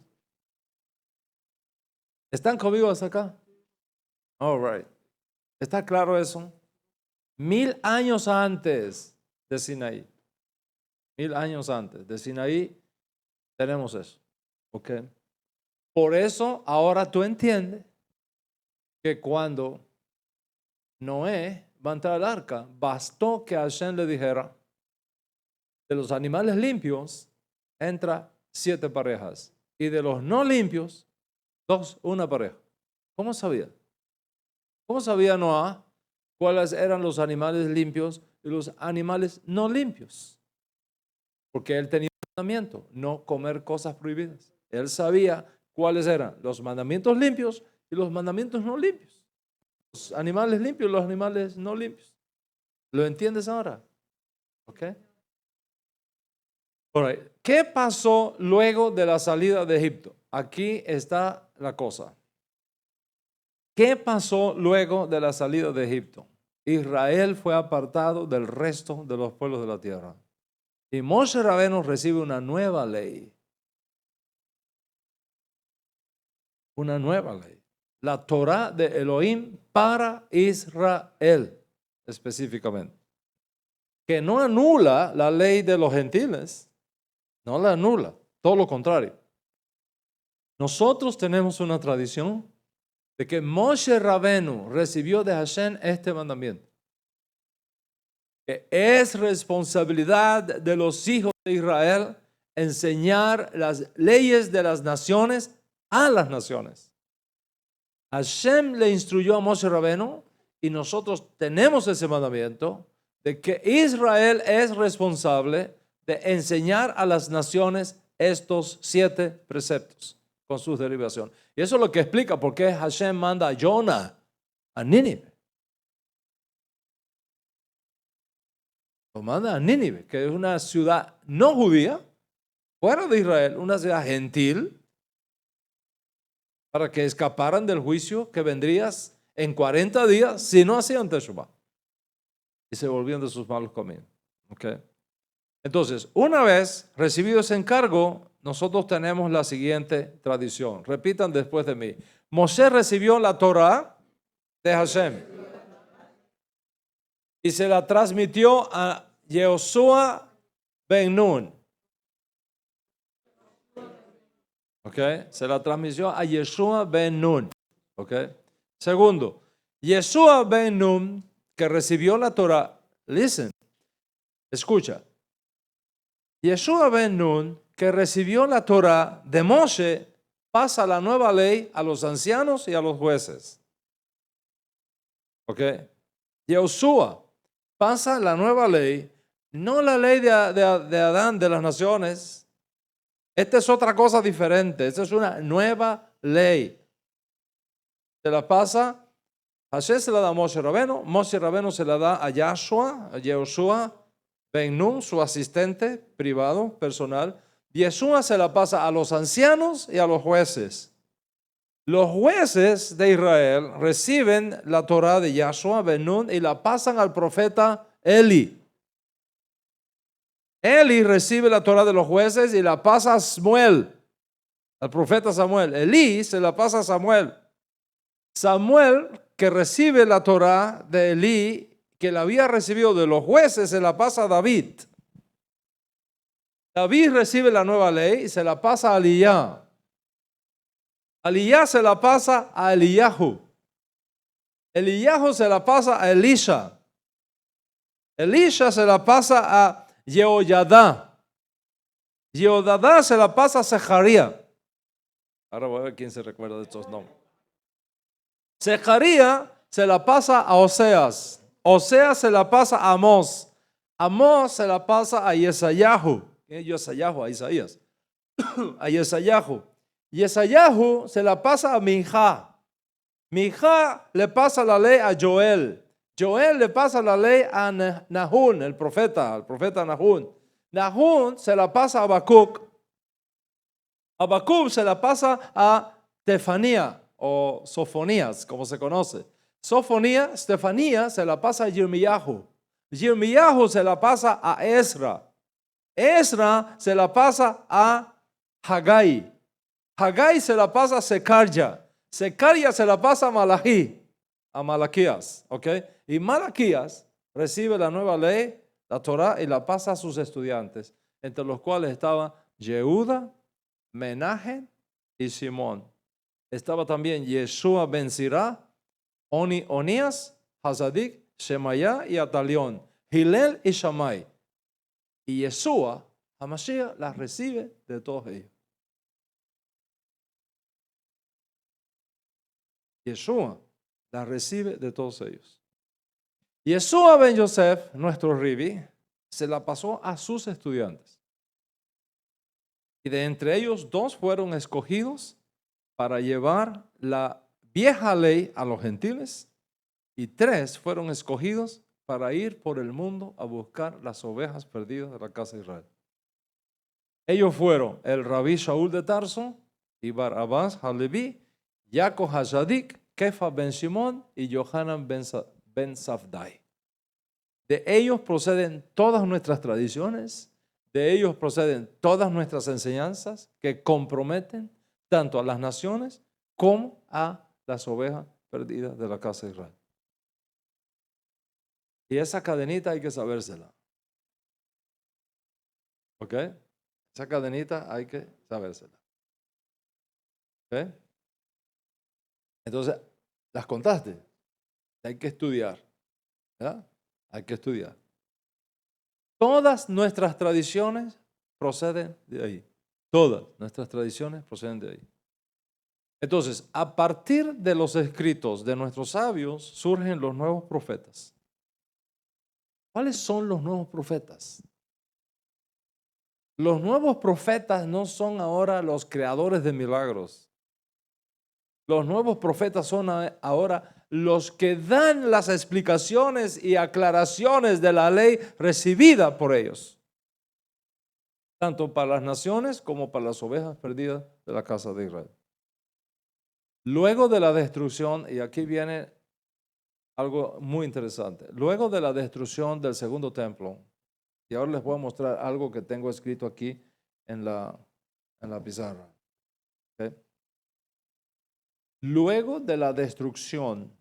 ¿Están conmigo hasta acá? All right. ¿Está claro eso? 1000 años antes de Sinaí. 1000 años antes de Sinaí tenemos eso. ¿Ok? Por eso ahora tú entiendes que cuando Noé va a entrar al arca, bastó que Hashem le dijera: de los animales limpios entra 7 parejas y de los no limpios, una pareja. ¿Cómo sabía? ¿Cómo sabía Noé cuáles eran los animales limpios y los animales no limpios? Porque él tenía un mandamiento: no comer cosas prohibidas. Él sabía cuáles eran los mandamientos limpios y los mandamientos no limpios. Los animales limpios y los animales no limpios. ¿Lo entiendes ahora? ¿Ok? All right. ¿Qué pasó luego de la salida de Egipto? Aquí está la cosa. ¿Qué pasó luego de la salida de Egipto? Israel fue apartado del resto de los pueblos de la tierra. Y Moshe Rabbeinu recibe una nueva ley. Una nueva ley. La Torah de Elohim para Israel, específicamente. Que no anula la ley de los gentiles. No la anula. Todo lo contrario. Nosotros tenemos una tradición de que Moshe Rabbeinu recibió de Hashem este mandamiento. Que es responsabilidad de los hijos de Israel enseñar las leyes de las naciones a las naciones. Hashem le instruyó a Moshe Rabbeinu y nosotros tenemos ese mandamiento de que Israel es responsable de enseñar a las naciones estos 7 preceptos con sus derivaciones. Y eso es lo que explica por qué Hashem manda a Jonah a Nínive. Lo manda a Nínive, que es una ciudad no judía, fuera de Israel, una ciudad gentil, para que escaparan del juicio que vendrías en 40 días si no hacían Teshuvah. Y se volvían de sus malos caminos. ¿Okay? Entonces, una vez recibido ese encargo, nosotros tenemos la siguiente tradición. Repitan después de mí. Moshe recibió la Torah de Hashem y se la transmitió a Yehoshua ben Nun. Okay. Se la transmitió a Yeshua ben Nun. Okay. Segundo, Yeshua ben Nun, que recibió la Torah, escucha. Yeshua ben Nun, que recibió la Torah de Moshe, pasa la nueva ley a los ancianos y a los jueces. ¿Ok? Yehoshua pasa la nueva ley, no la ley de Adán de las naciones. Esta es otra cosa diferente. Esta es una nueva ley. Se la pasa, Hashem se la da a Moshe Rabenu se la da a Yehoshua ben Nun, su asistente privado, personal. Yeshua se la pasa a los ancianos y a los jueces. Los jueces de Israel reciben la Torah de Yeshua ben Nun y la pasan al profeta Eli. Eli recibe la Torah de los jueces y la pasa a Samuel, al profeta Samuel. Elí se la pasa a Samuel. Samuel, que recibe la Torah de Elí, que la había recibido de los jueces, se la pasa a David. David recibe la nueva ley y se la pasa a Elías. Elías se la pasa a Eliyahu. Eliyahu se la pasa a Elisha. Elisha se la pasa a Jehoiada. Jehoiada se la pasa a Zacarías. Ahora voy a ver quién se recuerda de estos nombres. Zacarías se la pasa a Oseas. Oseas se la pasa a Amós. Amós se la pasa a Yesayahu. A Isaías. A Yesayahu. Yesayahu se la pasa a Mijá. Mijá le pasa la ley a Joel. Joel le pasa la ley a Nahún, el profeta Nahún. Nahún se la pasa a Habacuc. Habacuc se la pasa a Tefanía o Sofonías, como se conoce. Estefanía se la pasa a Yirmiyahu. Yirmiyahu se la pasa a Ezra. Ezra se la pasa a Hagai. Hagai se la pasa a Secaria. Secaria se la pasa a Malaquías. ¿Ok? Y Malaquías recibe la nueva ley, la Torah, y la pasa a sus estudiantes, entre los cuales estaba Yehuda, Menahem y Simón. Estaba también Yeshua ben Sirá, Onías, Hazadik, Shemaya y Atalión, Hillel y Shammai. Y Yeshua, Hamashiach, las recibe de todos ellos. Yeshua las recibe de todos ellos. Yeshua ben Yosef, nuestro Ribi, se la pasó a sus estudiantes. Y de entre ellos 2 fueron escogidos para llevar la vieja ley a los gentiles y 3 fueron escogidos para ir por el mundo a buscar las ovejas perdidas de la casa de Israel. Ellos fueron el Rabí Shaul de Tarso y Bar Abbas Halevi, Jacob Hazadik, Kefa ben Simón y Yohanan ben Safdai. De ellos proceden todas nuestras tradiciones, de ellos proceden todas nuestras enseñanzas que comprometen tanto a las naciones como a las ovejas perdidas de la casa de Israel. Y esa cadenita hay que sabérsela. ¿Ok? Esa cadenita hay que sabérsela. ¿Ok? Entonces, las contaste. Hay que estudiar. ¿Verdad? Hay que estudiar. Todas nuestras tradiciones proceden de ahí. Todas nuestras tradiciones proceden de ahí. Entonces, a partir de los escritos de nuestros sabios surgen los nuevos profetas. ¿Cuáles son los nuevos profetas? Los nuevos profetas no son ahora los creadores de milagros. Los nuevos profetas son ahora los que dan las explicaciones y aclaraciones de la ley recibida por ellos, tanto para las naciones como para las ovejas perdidas de la casa de Israel. Luego de la destrucción, y aquí viene algo muy interesante, luego de la destrucción del segundo templo, y ahora les voy a mostrar algo que tengo escrito aquí en la pizarra. ¿Ok? Luego de la destrucción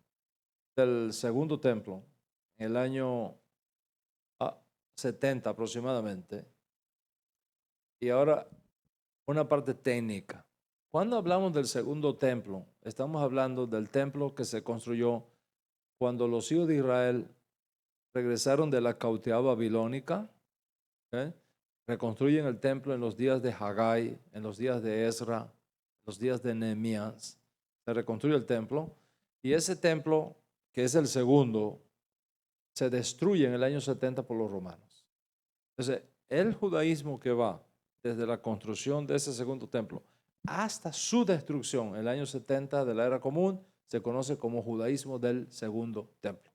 del segundo templo, en el año 70 aproximadamente, y ahora una parte técnica. Cuando hablamos del segundo templo, estamos hablando del templo que se construyó cuando los hijos de Israel regresaron de la cautividad babilónica. ¿Ok? Reconstruyen el templo en los días de Haggai, en los días de Ezra, en los días de Nehemías. Se reconstruye el templo y ese templo, que es el segundo, se destruye en el año 70 por los romanos. Entonces, el judaísmo que va desde la construcción de ese segundo templo hasta su destrucción en el año 70 de la era común, se conoce como judaísmo del segundo templo.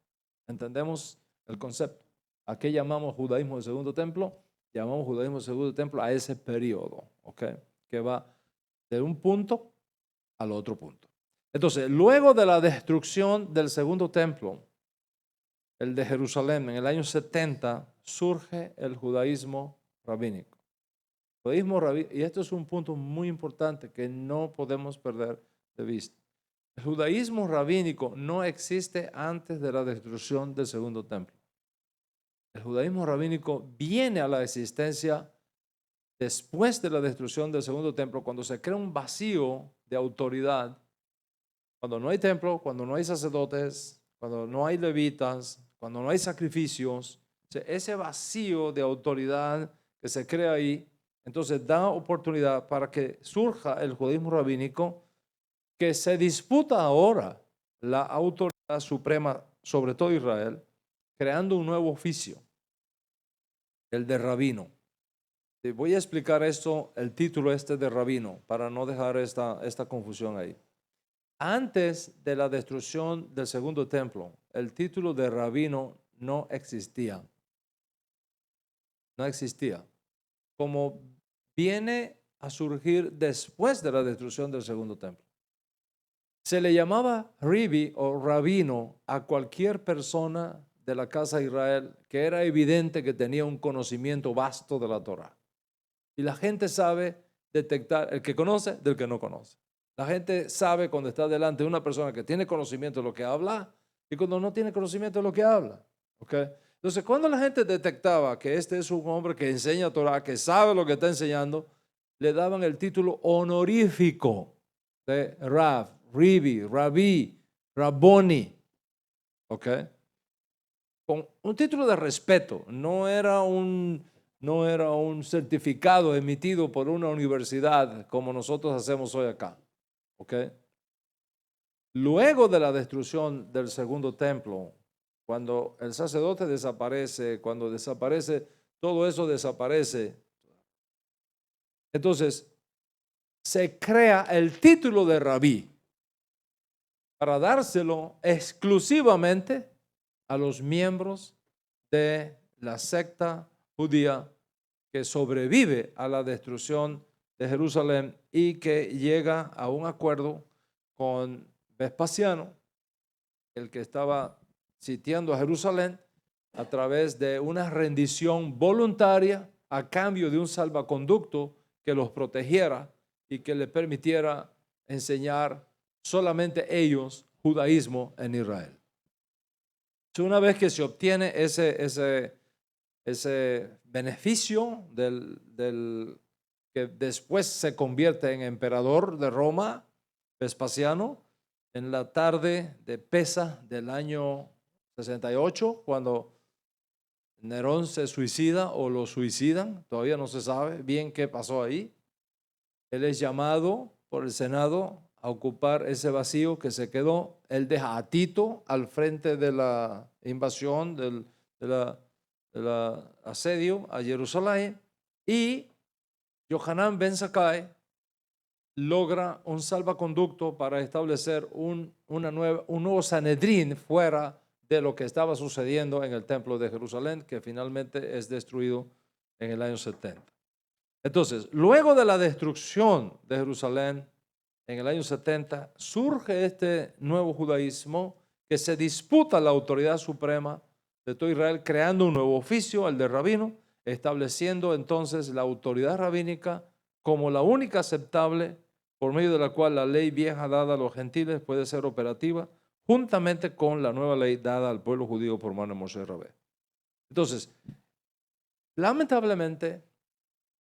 ¿Entendemos el concepto? ¿A qué llamamos judaísmo del segundo templo? Llamamos judaísmo del segundo templo a ese periodo, ¿ok? Que va de un punto al otro punto. Entonces, luego de la destrucción del segundo templo, el de Jerusalén, en el año 70, surge el judaísmo rabínico. Y esto es un punto muy importante que no podemos perder de vista. El judaísmo rabínico no existe antes de la destrucción del segundo templo. El judaísmo rabínico viene a la existencia después de la destrucción del segundo templo, cuando se crea un vacío de autoridad, cuando no hay templo, cuando no hay sacerdotes, cuando no hay levitas, cuando no hay sacrificios. O sea, ese vacío de autoridad que se crea ahí, entonces da oportunidad para que surja el judaísmo rabínico, que se disputa ahora la autoridad suprema sobre todo Israel, creando un nuevo oficio, el de rabino. Y voy a explicar esto, el título de rabino, para no dejar esta confusión ahí. Antes de la destrucción del segundo templo, el título de rabino no existía. No existía. Como viene a surgir después de la destrucción del segundo templo. Se le llamaba Ribi o rabino a cualquier persona de la casa de Israel que era evidente que tenía un conocimiento vasto de la Torah. Y la gente sabe detectar el que conoce del que no conoce. La gente sabe cuando está delante de una persona que tiene conocimiento de lo que habla y cuando no tiene conocimiento de lo que habla. ¿Okay? Entonces, cuando la gente detectaba que este es un hombre que enseña Torah, que sabe lo que está enseñando, le daban el título honorífico de Rav, Ribi, Rabí, Rabboni. ¿Ok? Con un título de respeto, no era un certificado emitido por una universidad como nosotros hacemos hoy acá. ¿Ok? Luego de la destrucción del segundo templo, cuando el sacerdote desaparece, cuando desaparece, todo eso desaparece. Entonces, se crea el título de rabí para dárselo exclusivamente a los miembros de la secta judía que sobrevive a la destrucción de Jerusalén y que llega a un acuerdo con Vespasiano, el que estaba sitiando a Jerusalén, a través de una rendición voluntaria a cambio de un salvaconducto que los protegiera y que le permitiera enseñar solamente ellos judaísmo en Israel. Una vez que se obtiene ese beneficio del que después se convierte en emperador de Roma, Vespasiano, en la tarde de Pesa del año 68, cuando Nerón se suicida o lo suicidan, todavía no se sabe bien qué pasó ahí. Él es llamado por el Senado a ocupar ese vacío que se quedó. Él deja a Tito al frente de la invasión, del asedio a Jerusalén, y Yohanan ben Zakkai logra un salvaconducto para establecer un nuevo Sanedrín fuera de lo que estaba sucediendo en el templo de Jerusalén, que finalmente es destruido en el año 70. Entonces, luego de la destrucción de Jerusalén, en el año 70, surge este nuevo judaísmo que se disputa la autoridad suprema de todo Israel, creando un nuevo oficio, el de rabino, estableciendo entonces la autoridad rabínica como la única aceptable por medio de la cual la ley vieja dada a los gentiles puede ser operativa, juntamente con la nueva ley dada al pueblo judío por mano de Moshe Rabé. Entonces, lamentablemente,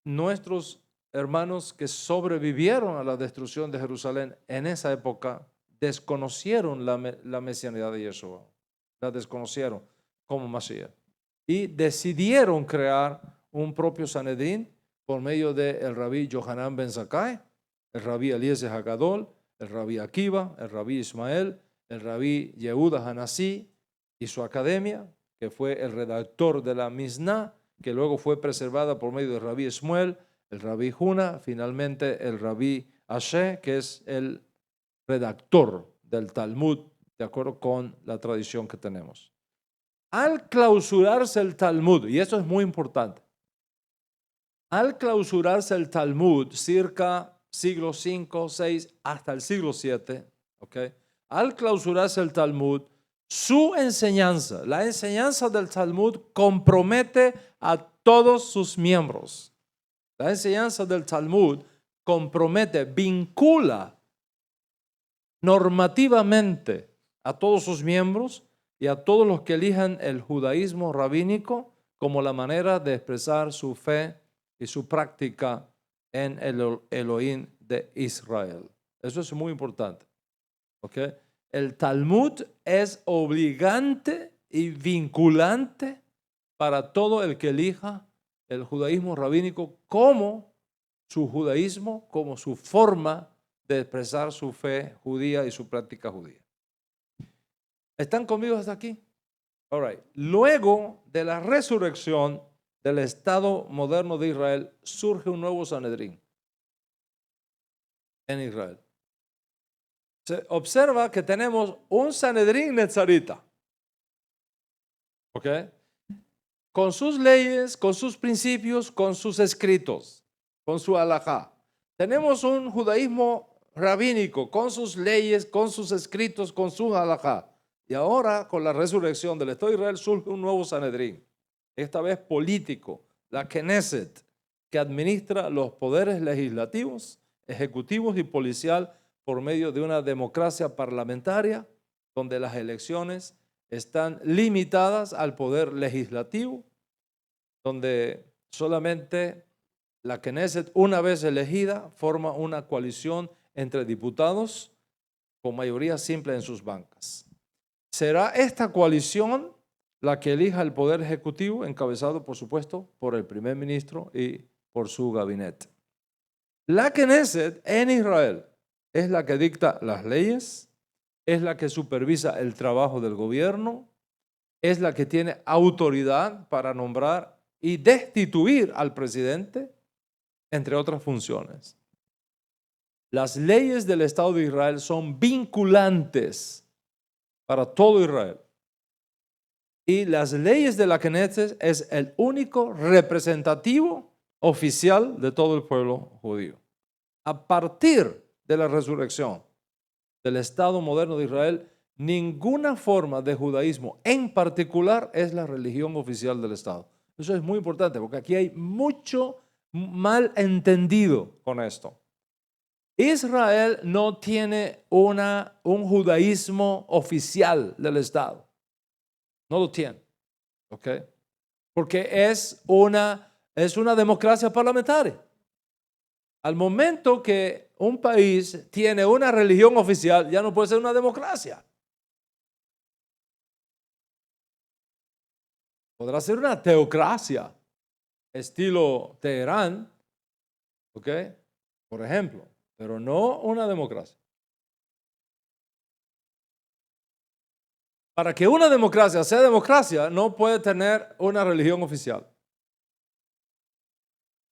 nuestros hermanos que sobrevivieron a la destrucción de Jerusalén en esa época desconocieron la mesianidad de Yeshua, la desconocieron como Mashiach y decidieron crear un propio Sanedrín por medio del rabí Yohanan ben Zakkai, el rabí Eliezer Hagadol, el rabí Akiva, el rabí Ismael, el rabí Yehuda Hanasí y su academia, que fue el redactor de la Mishnah, que luego fue preservada por medio del rabí Shmuel, el rabí Huna, finalmente el rabí Ashe, que es el redactor del Talmud, de acuerdo con la tradición que tenemos. Al clausurarse el Talmud, y eso es muy importante, al clausurarse el Talmud, circa siglo V, VI, hasta el siglo VII, ¿okay? Al clausurarse el Talmud, su enseñanza, la enseñanza del Talmud compromete a todos sus miembros. La enseñanza del Talmud compromete, vincula normativamente a todos sus miembros y a todos los que elijan el judaísmo rabínico como la manera de expresar su fe y su práctica en el Elohim de Israel. Eso es muy importante. ¿Okay? El Talmud es obligante y vinculante para todo el que elija el judaísmo rabínico como su judaísmo, como su forma de expresar su fe judía y su práctica judía. ¿Están conmigo hasta aquí? All right. Luego de la resurrección del Estado moderno de Israel, surge un nuevo Sanedrín en Israel. Se observa que tenemos un Sanedrín netzarita, ¿ok? Con sus leyes, con sus principios, con sus escritos, con su halajá. Tenemos un judaísmo rabínico con sus leyes, con sus escritos, con su halajá. Y ahora, con la resurrección del Estado de Israel, surge un nuevo Sanedrín, esta vez político, la Knesset, que administra los poderes legislativos, ejecutivos y policial por medio de una democracia parlamentaria, donde las elecciones están limitadas al poder legislativo, donde solamente la Knesset, una vez elegida, forma una coalición entre diputados con mayoría simple en sus bancas. Será esta coalición la que elija el poder ejecutivo, encabezado, por supuesto, por el primer ministro y por su gabinete. La Knesset en Israel es la que dicta las leyes, es la que supervisa el trabajo del gobierno, es la que tiene autoridad para nombrar y destituir al presidente, entre otras funciones. Las leyes del Estado de Israel son vinculantes para todo Israel. Y las leyes de la Knesset es el único representativo oficial de todo el pueblo judío. A partir de la resurrección del Estado moderno de Israel, ninguna forma de judaísmo en particular es la religión oficial del Estado. Eso es muy importante porque aquí hay mucho malentendido con esto. Israel no tiene un judaísmo oficial del Estado. No lo tiene. ¿Ok? Porque es una democracia parlamentaria. Al momento que un país tiene una religión oficial, ya no puede ser una democracia. Podrá ser una teocracia, estilo Teherán, ¿ok? Por ejemplo, pero no una democracia. Para que una democracia sea democracia, no puede tener una religión oficial.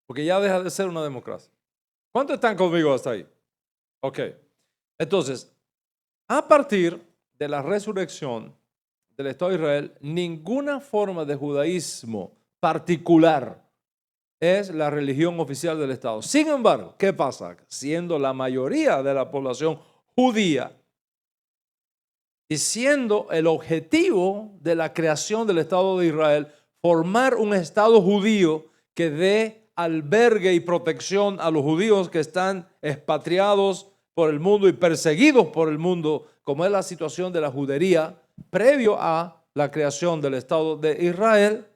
Porque ya deja de ser una democracia. ¿Cuántos están conmigo hasta ahí? Ok. Entonces, a partir de la resurrección del Estado de Israel, ninguna forma de judaísmo particular es la religión oficial del Estado. Sin embargo, ¿qué pasa? Siendo la mayoría de la población judía y siendo el objetivo de la creación del Estado de Israel, formar un Estado judío que dé albergue y protección a los judíos que están expatriados por el mundo y perseguidos por el mundo, como es la situación de la judería, previo a la creación del Estado de Israel.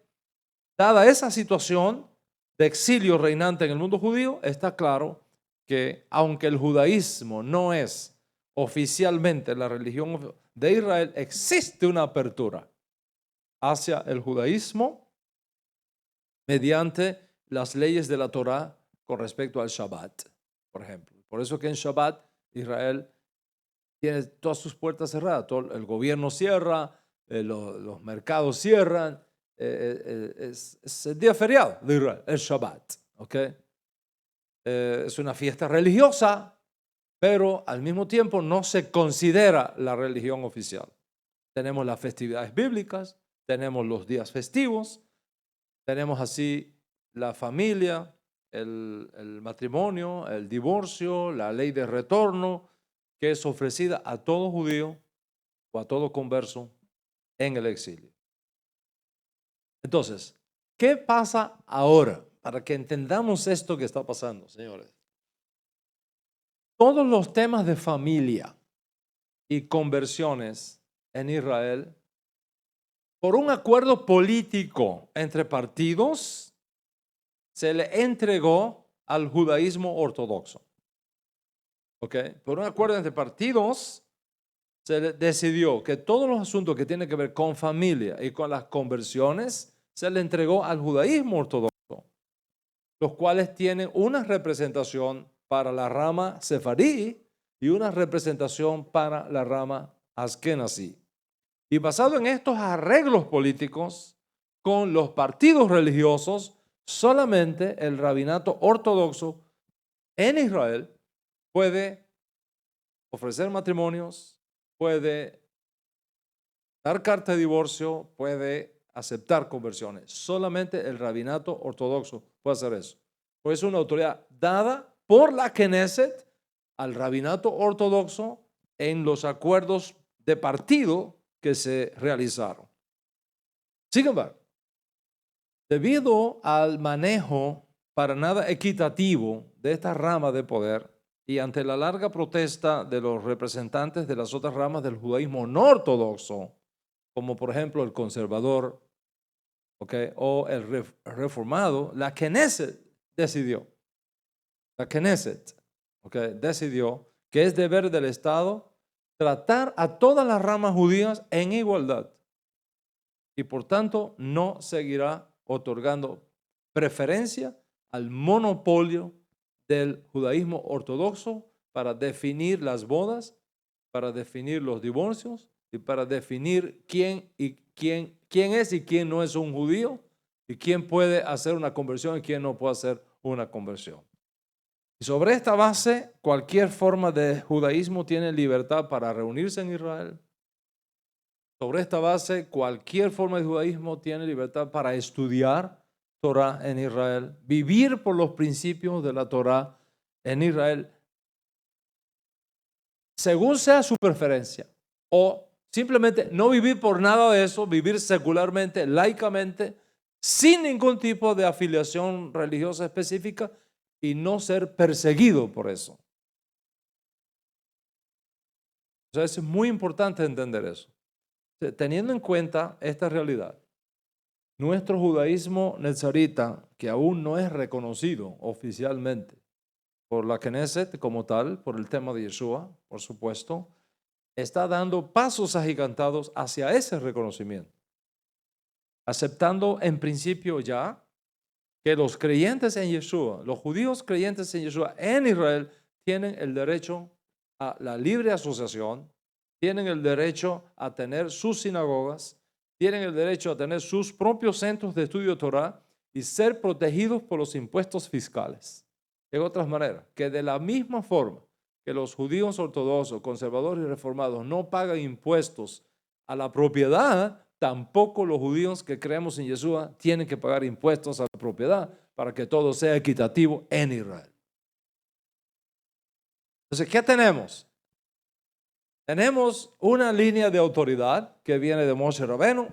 Dada esa situación de exilio reinante en el mundo judío, está claro que aunque el judaísmo no es oficialmente la religión de Israel, existe una apertura hacia el judaísmo mediante las leyes de la Torá con respecto al Shabbat, por ejemplo. Por eso que en Shabbat Israel tiene todas sus puertas cerradas, todo el gobierno cierra, los mercados cierran, es el día feriado de Israel, el Shabbat, ¿ok? Es una fiesta religiosa, pero al mismo tiempo no se considera la religión oficial. Tenemos las festividades bíblicas, tenemos los días festivos, tenemos así la familia, el matrimonio, el divorcio, la ley de retorno, que es ofrecida a todo judío o a todo converso en el exilio. Entonces, ¿qué pasa ahora? Para que entendamos esto que está pasando, señores. Todos los temas de familia y conversiones en Israel, por un acuerdo político entre partidos, se le entregó al judaísmo ortodoxo. ¿Ok? Por un acuerdo entre partidos, se le decidió que todos los asuntos que tienen que ver con familia y con las conversiones, se le entregó al judaísmo ortodoxo, los cuales tienen una representación para la rama sefarí y una representación para la rama askenazí. Y basado en estos arreglos políticos con los partidos religiosos, solamente el rabinato ortodoxo en Israel puede ofrecer matrimonios, puede dar carta de divorcio, puede aceptar conversiones. Solamente el rabinato ortodoxo puede hacer eso. Pues es una autoridad dada por la Knesset al rabinato ortodoxo en los acuerdos de partido que se realizaron. Sin embargo, debido al manejo para nada equitativo de esta rama de poder y ante la larga protesta de los representantes de las otras ramas del judaísmo no ortodoxo, como por ejemplo el conservador, ¿okay?, o el reformado, la Knesset decidió, decidió que es deber del Estado tratar a todas las ramas judías en igualdad y por tanto no seguirá otorgando preferencia al monopolio del judaísmo ortodoxo para definir las bodas, para definir los divorcios y para definir quién es y quién no es un judío y quién puede hacer una conversión y quién no puede hacer una conversión. Y sobre esta base, cualquier forma de judaísmo tiene libertad para reunirse en Israel. Sobre esta base, cualquier forma de judaísmo tiene libertad para estudiar Torah en Israel, vivir por los principios de la Torah en Israel, según sea su preferencia, o simplemente no vivir por nada de eso, vivir secularmente, laicamente, sin ningún tipo de afiliación religiosa específica y no ser perseguido por eso. O sea, es muy importante entender eso. Teniendo en cuenta esta realidad, nuestro judaísmo nezarita, que aún no es reconocido oficialmente por la Knesset como tal, por el tema de Yeshua, por supuesto, está dando pasos agigantados hacia ese reconocimiento, aceptando en principio ya que los creyentes en Yeshua, los judíos creyentes en Yeshua en Israel, tienen el derecho a la libre asociación, tienen el derecho a tener sus sinagogas, tienen el derecho a tener sus propios centros de estudio de Torah y ser protegidos por los impuestos fiscales. En otras maneras, que de la misma forma que los judíos ortodoxos, conservadores y reformados no pagan impuestos a la propiedad, tampoco los judíos que creemos en Yeshua tienen que pagar impuestos a la propiedad, para que todo sea equitativo en Israel. Entonces, ¿qué tenemos? Tenemos una línea de autoridad que viene de Moshe Rabenu,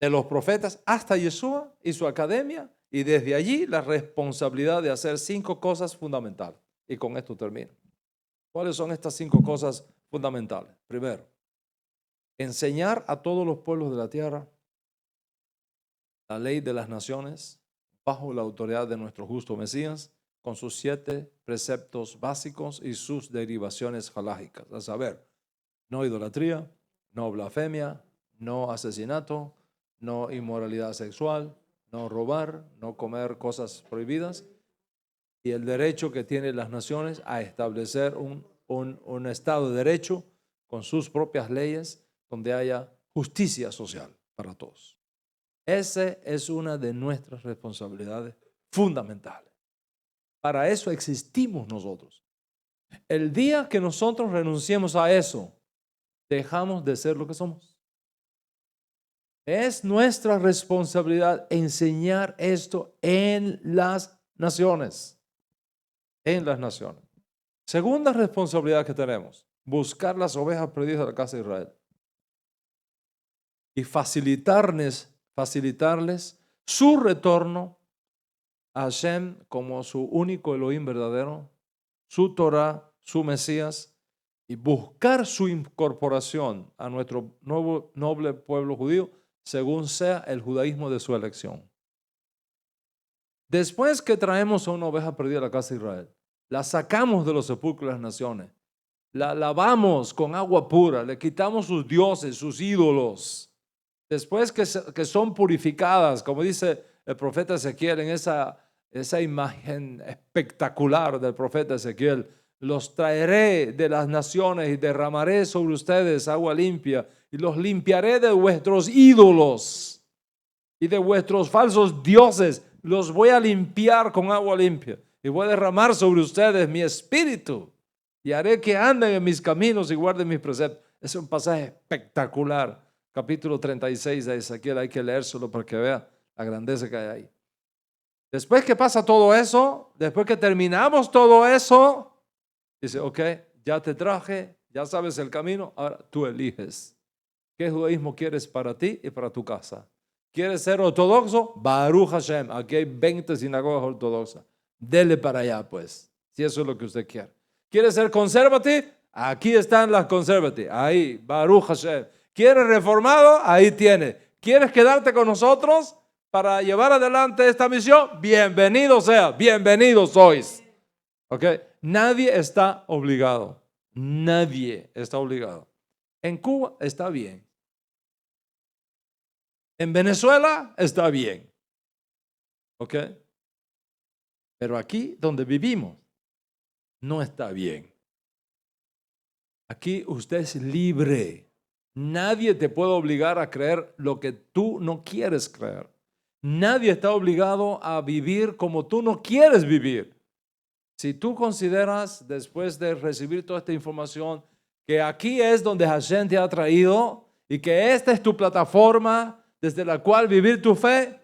de los profetas hasta Yeshua y su academia, y desde allí la responsabilidad de hacer 5 cosas fundamentales. Y con esto termino. ¿Cuáles son estas 5 cosas fundamentales? Primero, enseñar a todos los pueblos de la tierra la ley de las naciones bajo la autoridad de nuestro justo Mesías, con sus 7 preceptos básicos y sus derivaciones halágicas. A saber, no idolatría, no blasfemia, no asesinato, no inmoralidad sexual, no robar, no comer cosas prohibidas, y el derecho que tienen las naciones a establecer un Estado de derecho con sus propias leyes donde haya justicia social para todos. Esa es una de nuestras responsabilidades fundamentales. Para eso existimos nosotros. El día que nosotros renunciemos a eso, dejamos de ser lo que somos. Es nuestra responsabilidad enseñar esto en las naciones. En las naciones. Segunda responsabilidad que tenemos, buscar las ovejas perdidas de la casa de Israel. Y facilitarles su retorno a Hashem como su único Elohim verdadero, su Torah, su Mesías, y buscar su incorporación a nuestro nuevo noble pueblo judío según sea el judaísmo de su elección. Después que traemos a una oveja perdida a la casa de Israel, la sacamos de los sepulcros de las naciones, la lavamos con agua pura, le quitamos sus dioses, sus ídolos. Después que son purificadas, como dice el profeta Ezequiel en esa imagen espectacular del profeta Ezequiel, los traeré de las naciones y derramaré sobre ustedes agua limpia y los limpiaré de vuestros ídolos y de vuestros falsos dioses. Los voy a limpiar con agua limpia y voy a derramar sobre ustedes mi espíritu y haré que anden en mis caminos y guarden mis preceptos. Es un pasaje espectacular. Capítulo 36 de Ezequiel, hay que leérselo para que vea la grandeza que hay ahí. Después que pasa todo eso, después que terminamos todo eso, dice, ok, ya te traje, ya sabes el camino, ahora tú eliges. ¿Qué judaísmo quieres para ti y para tu casa? ¿Quieres ser ortodoxo? Baruch Hashem, aquí hay 20 sinagogas ortodoxas. Dele para allá, pues, si eso es lo que usted quiere. ¿Quieres ser conservative? Aquí están las conservative. Ahí, Baruch Hashem. ¿Quieres reformado? Ahí tiene. ¿Quieres quedarte con nosotros para llevar adelante esta misión? Bienvenido sea, bienvenidos sois. ¿Ok? Nadie está obligado. Nadie está obligado. En Cuba está bien. En Venezuela está bien. ¿Ok? Pero aquí donde vivimos no está bien. Aquí usted es libre. Nadie te puede obligar a creer lo que tú no quieres creer. Nadie está obligado a vivir como tú no quieres vivir. Si tú consideras, después de recibir toda esta información, que aquí es donde Hashem te ha traído y que esta es tu plataforma desde la cual vivir tu fe,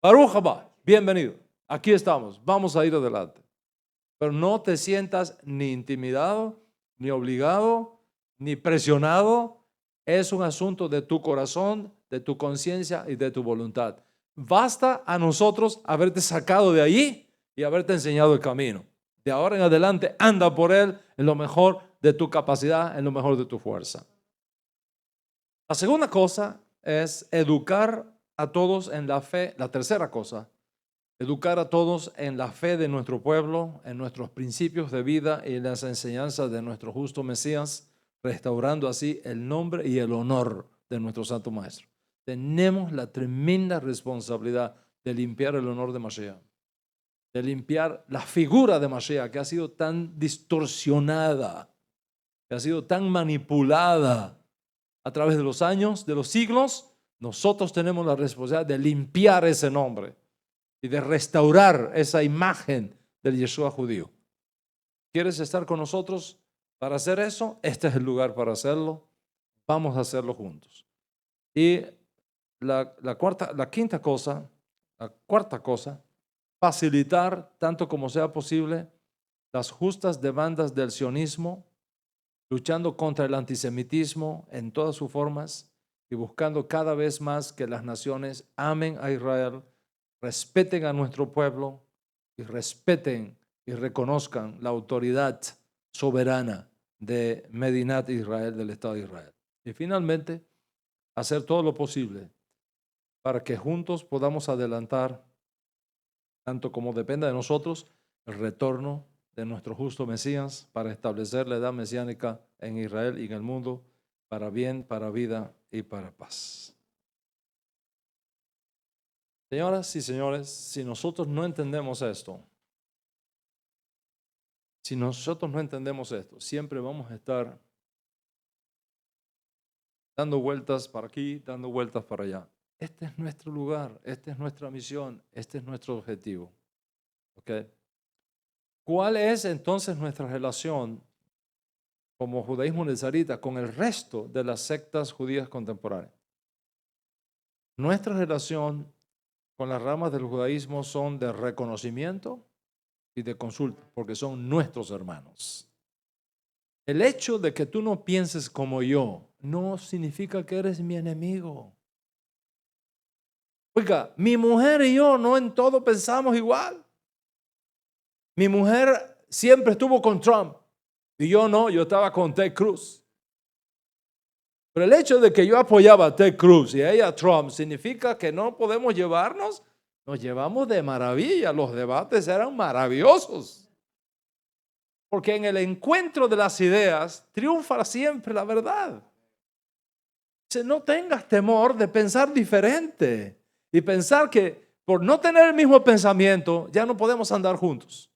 Baruch haba, bienvenido. Aquí estamos, vamos a ir adelante. Pero no te sientas ni intimidado, ni obligado, ni presionado. Es un asunto de tu corazón, de tu conciencia y de tu voluntad. Basta a nosotros haberte sacado de allí y haberte enseñado el camino. De ahora en adelante, anda por él en lo mejor de tu capacidad, en lo mejor de tu fuerza. La segunda cosa es educar a todos en la fe. La tercera cosa, educar a todos en la fe de nuestro pueblo, en nuestros principios de vida y en las enseñanzas de nuestro justo Mesías, restaurando así el nombre y el honor de nuestro Santo Maestro. Tenemos la tremenda responsabilidad de limpiar el honor de Mashiach, de limpiar la figura de Mashiach que ha sido tan distorsionada, que ha sido tan manipulada a través de los años, de los siglos. Nosotros tenemos la responsabilidad de limpiar ese nombre y de restaurar esa imagen del Yeshua judío. ¿Quieres estar con nosotros para hacer eso? Este es el lugar para hacerlo. Vamos a hacerlo juntos. Y la quinta cosa La cuarta cosa, facilitar tanto como sea posible las justas demandas del sionismo, luchando contra el antisemitismo en todas sus formas y buscando cada vez más que las naciones amen a Israel, respeten a nuestro pueblo y respeten y reconozcan la autoridad soberana de Medinat Israel, del Estado de Israel. Y finalmente, hacer todo lo posible para que juntos podamos adelantar, tanto como dependa de nosotros, el retorno de nuestro justo Mesías para establecer la edad mesiánica en Israel y en el mundo, para bien, para vida y para paz. Señoras y señores, si nosotros no entendemos esto, siempre vamos a estar dando vueltas para aquí, dando vueltas para allá. Este es nuestro lugar, esta es nuestra misión, este es nuestro objetivo. ¿Okay? ¿Cuál es entonces nuestra relación como judaísmo nezarita con el resto de las sectas judías contemporáneas? Nuestra relación con las ramas del judaísmo son de reconocimiento y de consulta, porque son nuestros hermanos. El hecho de que tú no pienses como yo no significa que eres mi enemigo. Oiga, mi mujer y yo no en todo pensamos igual. Mi mujer siempre estuvo con Trump y yo no, yo estaba con Ted Cruz. Pero el hecho de que yo apoyaba a Ted Cruz y a ella a Trump significa que no podemos llevarnos. Nos llevamos de maravilla, los debates eran maravillosos. Porque en el encuentro de las ideas triunfa siempre la verdad. No tengas temor de pensar diferente y pensar que por no tener el mismo pensamiento ya no podemos andar juntos.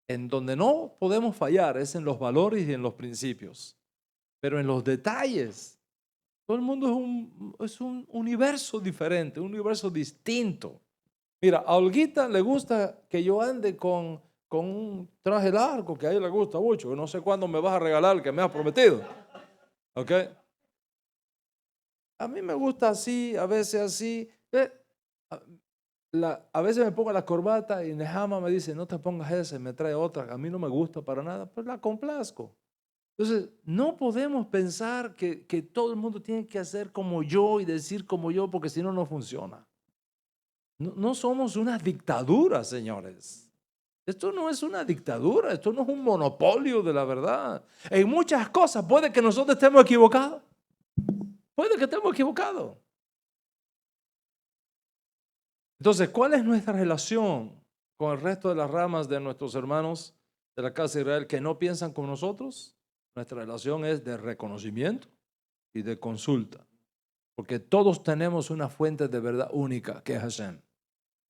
En donde no podemos fallar es en los valores y en los principios, pero en los detalles. Todo el mundo es un universo diferente, un universo distinto. Mira, a Olguita le gusta que yo ande con un traje largo, que a ella le gusta mucho, que no sé cuándo me vas a regalar el que me has prometido. ¿Ok? A mí me gusta así, a veces así. A veces me pongo la corbata y Nehama me dice, no te pongas esa, y me trae otra. A mí no me gusta para nada, pues la complazco. Entonces, no podemos pensar que todo el mundo tiene que hacer como yo y decir como yo, porque si no, no funciona. No somos una dictadura, señores. Esto no es una dictadura, esto no es un monopolio de la verdad. En muchas cosas puede que nosotros estemos equivocados. Puede que estemos equivocados. Entonces, ¿cuál es nuestra relación con el resto de las ramas de nuestros hermanos de la casa de Israel que no piensan como nosotros? Nuestra relación es de reconocimiento y de consulta, porque todos tenemos una fuente de verdad única, que es Hashem.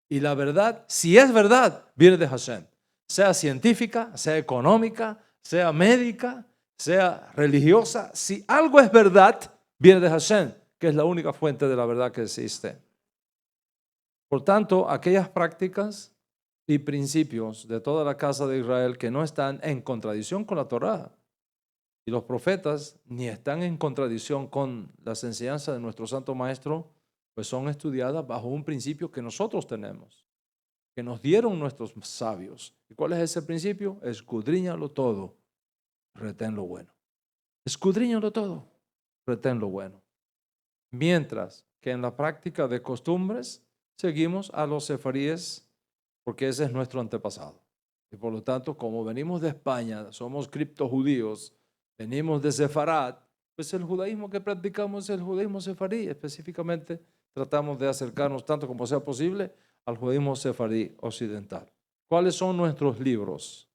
Y la verdad, si es verdad, viene de Hashem, sea científica, sea económica, sea médica, sea religiosa. Si algo es verdad, viene de Hashem, que es la única fuente de la verdad que existe. Por tanto, aquellas prácticas y principios de toda la casa de Israel que no están en contradicción con la Torá y los profetas, ni están en contradicción con las enseñanzas de nuestro Santo Maestro, pues son estudiadas bajo un principio que nosotros tenemos, que nos dieron nuestros sabios. ¿Y cuál es ese principio? Escudriñalo todo, retén lo bueno. Escudriñalo todo, retén lo bueno. Mientras que en la práctica de costumbres seguimos a los sefaríes, porque ese es nuestro antepasado. Y por lo tanto, como venimos de España, somos criptojudíos, venimos de Sefarad, pues el judaísmo que practicamos es el judaísmo sefarí. Específicamente tratamos de acercarnos tanto como sea posible al judaísmo sefarí occidental. ¿Cuáles son nuestros libros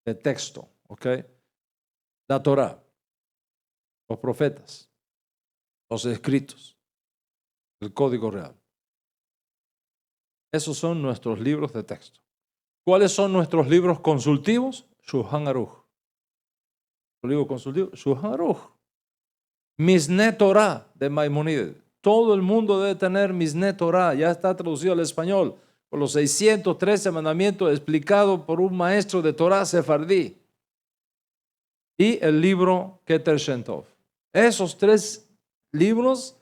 de texto? ¿Okay? La Torá, los profetas, los escritos, el Código Real. Esos son nuestros libros de texto. ¿Cuáles son nuestros libros consultivos? Shulchan Aruch. El libro consultivo, Shulchan Aruch. Misne Torah de Maimónides. Todo el mundo debe tener Misne Torah. Ya está traducido al español. Por los 613 mandamientos explicados por un maestro de Torah sefardí. Y el libro Keter Shem Tov. Esos tres libros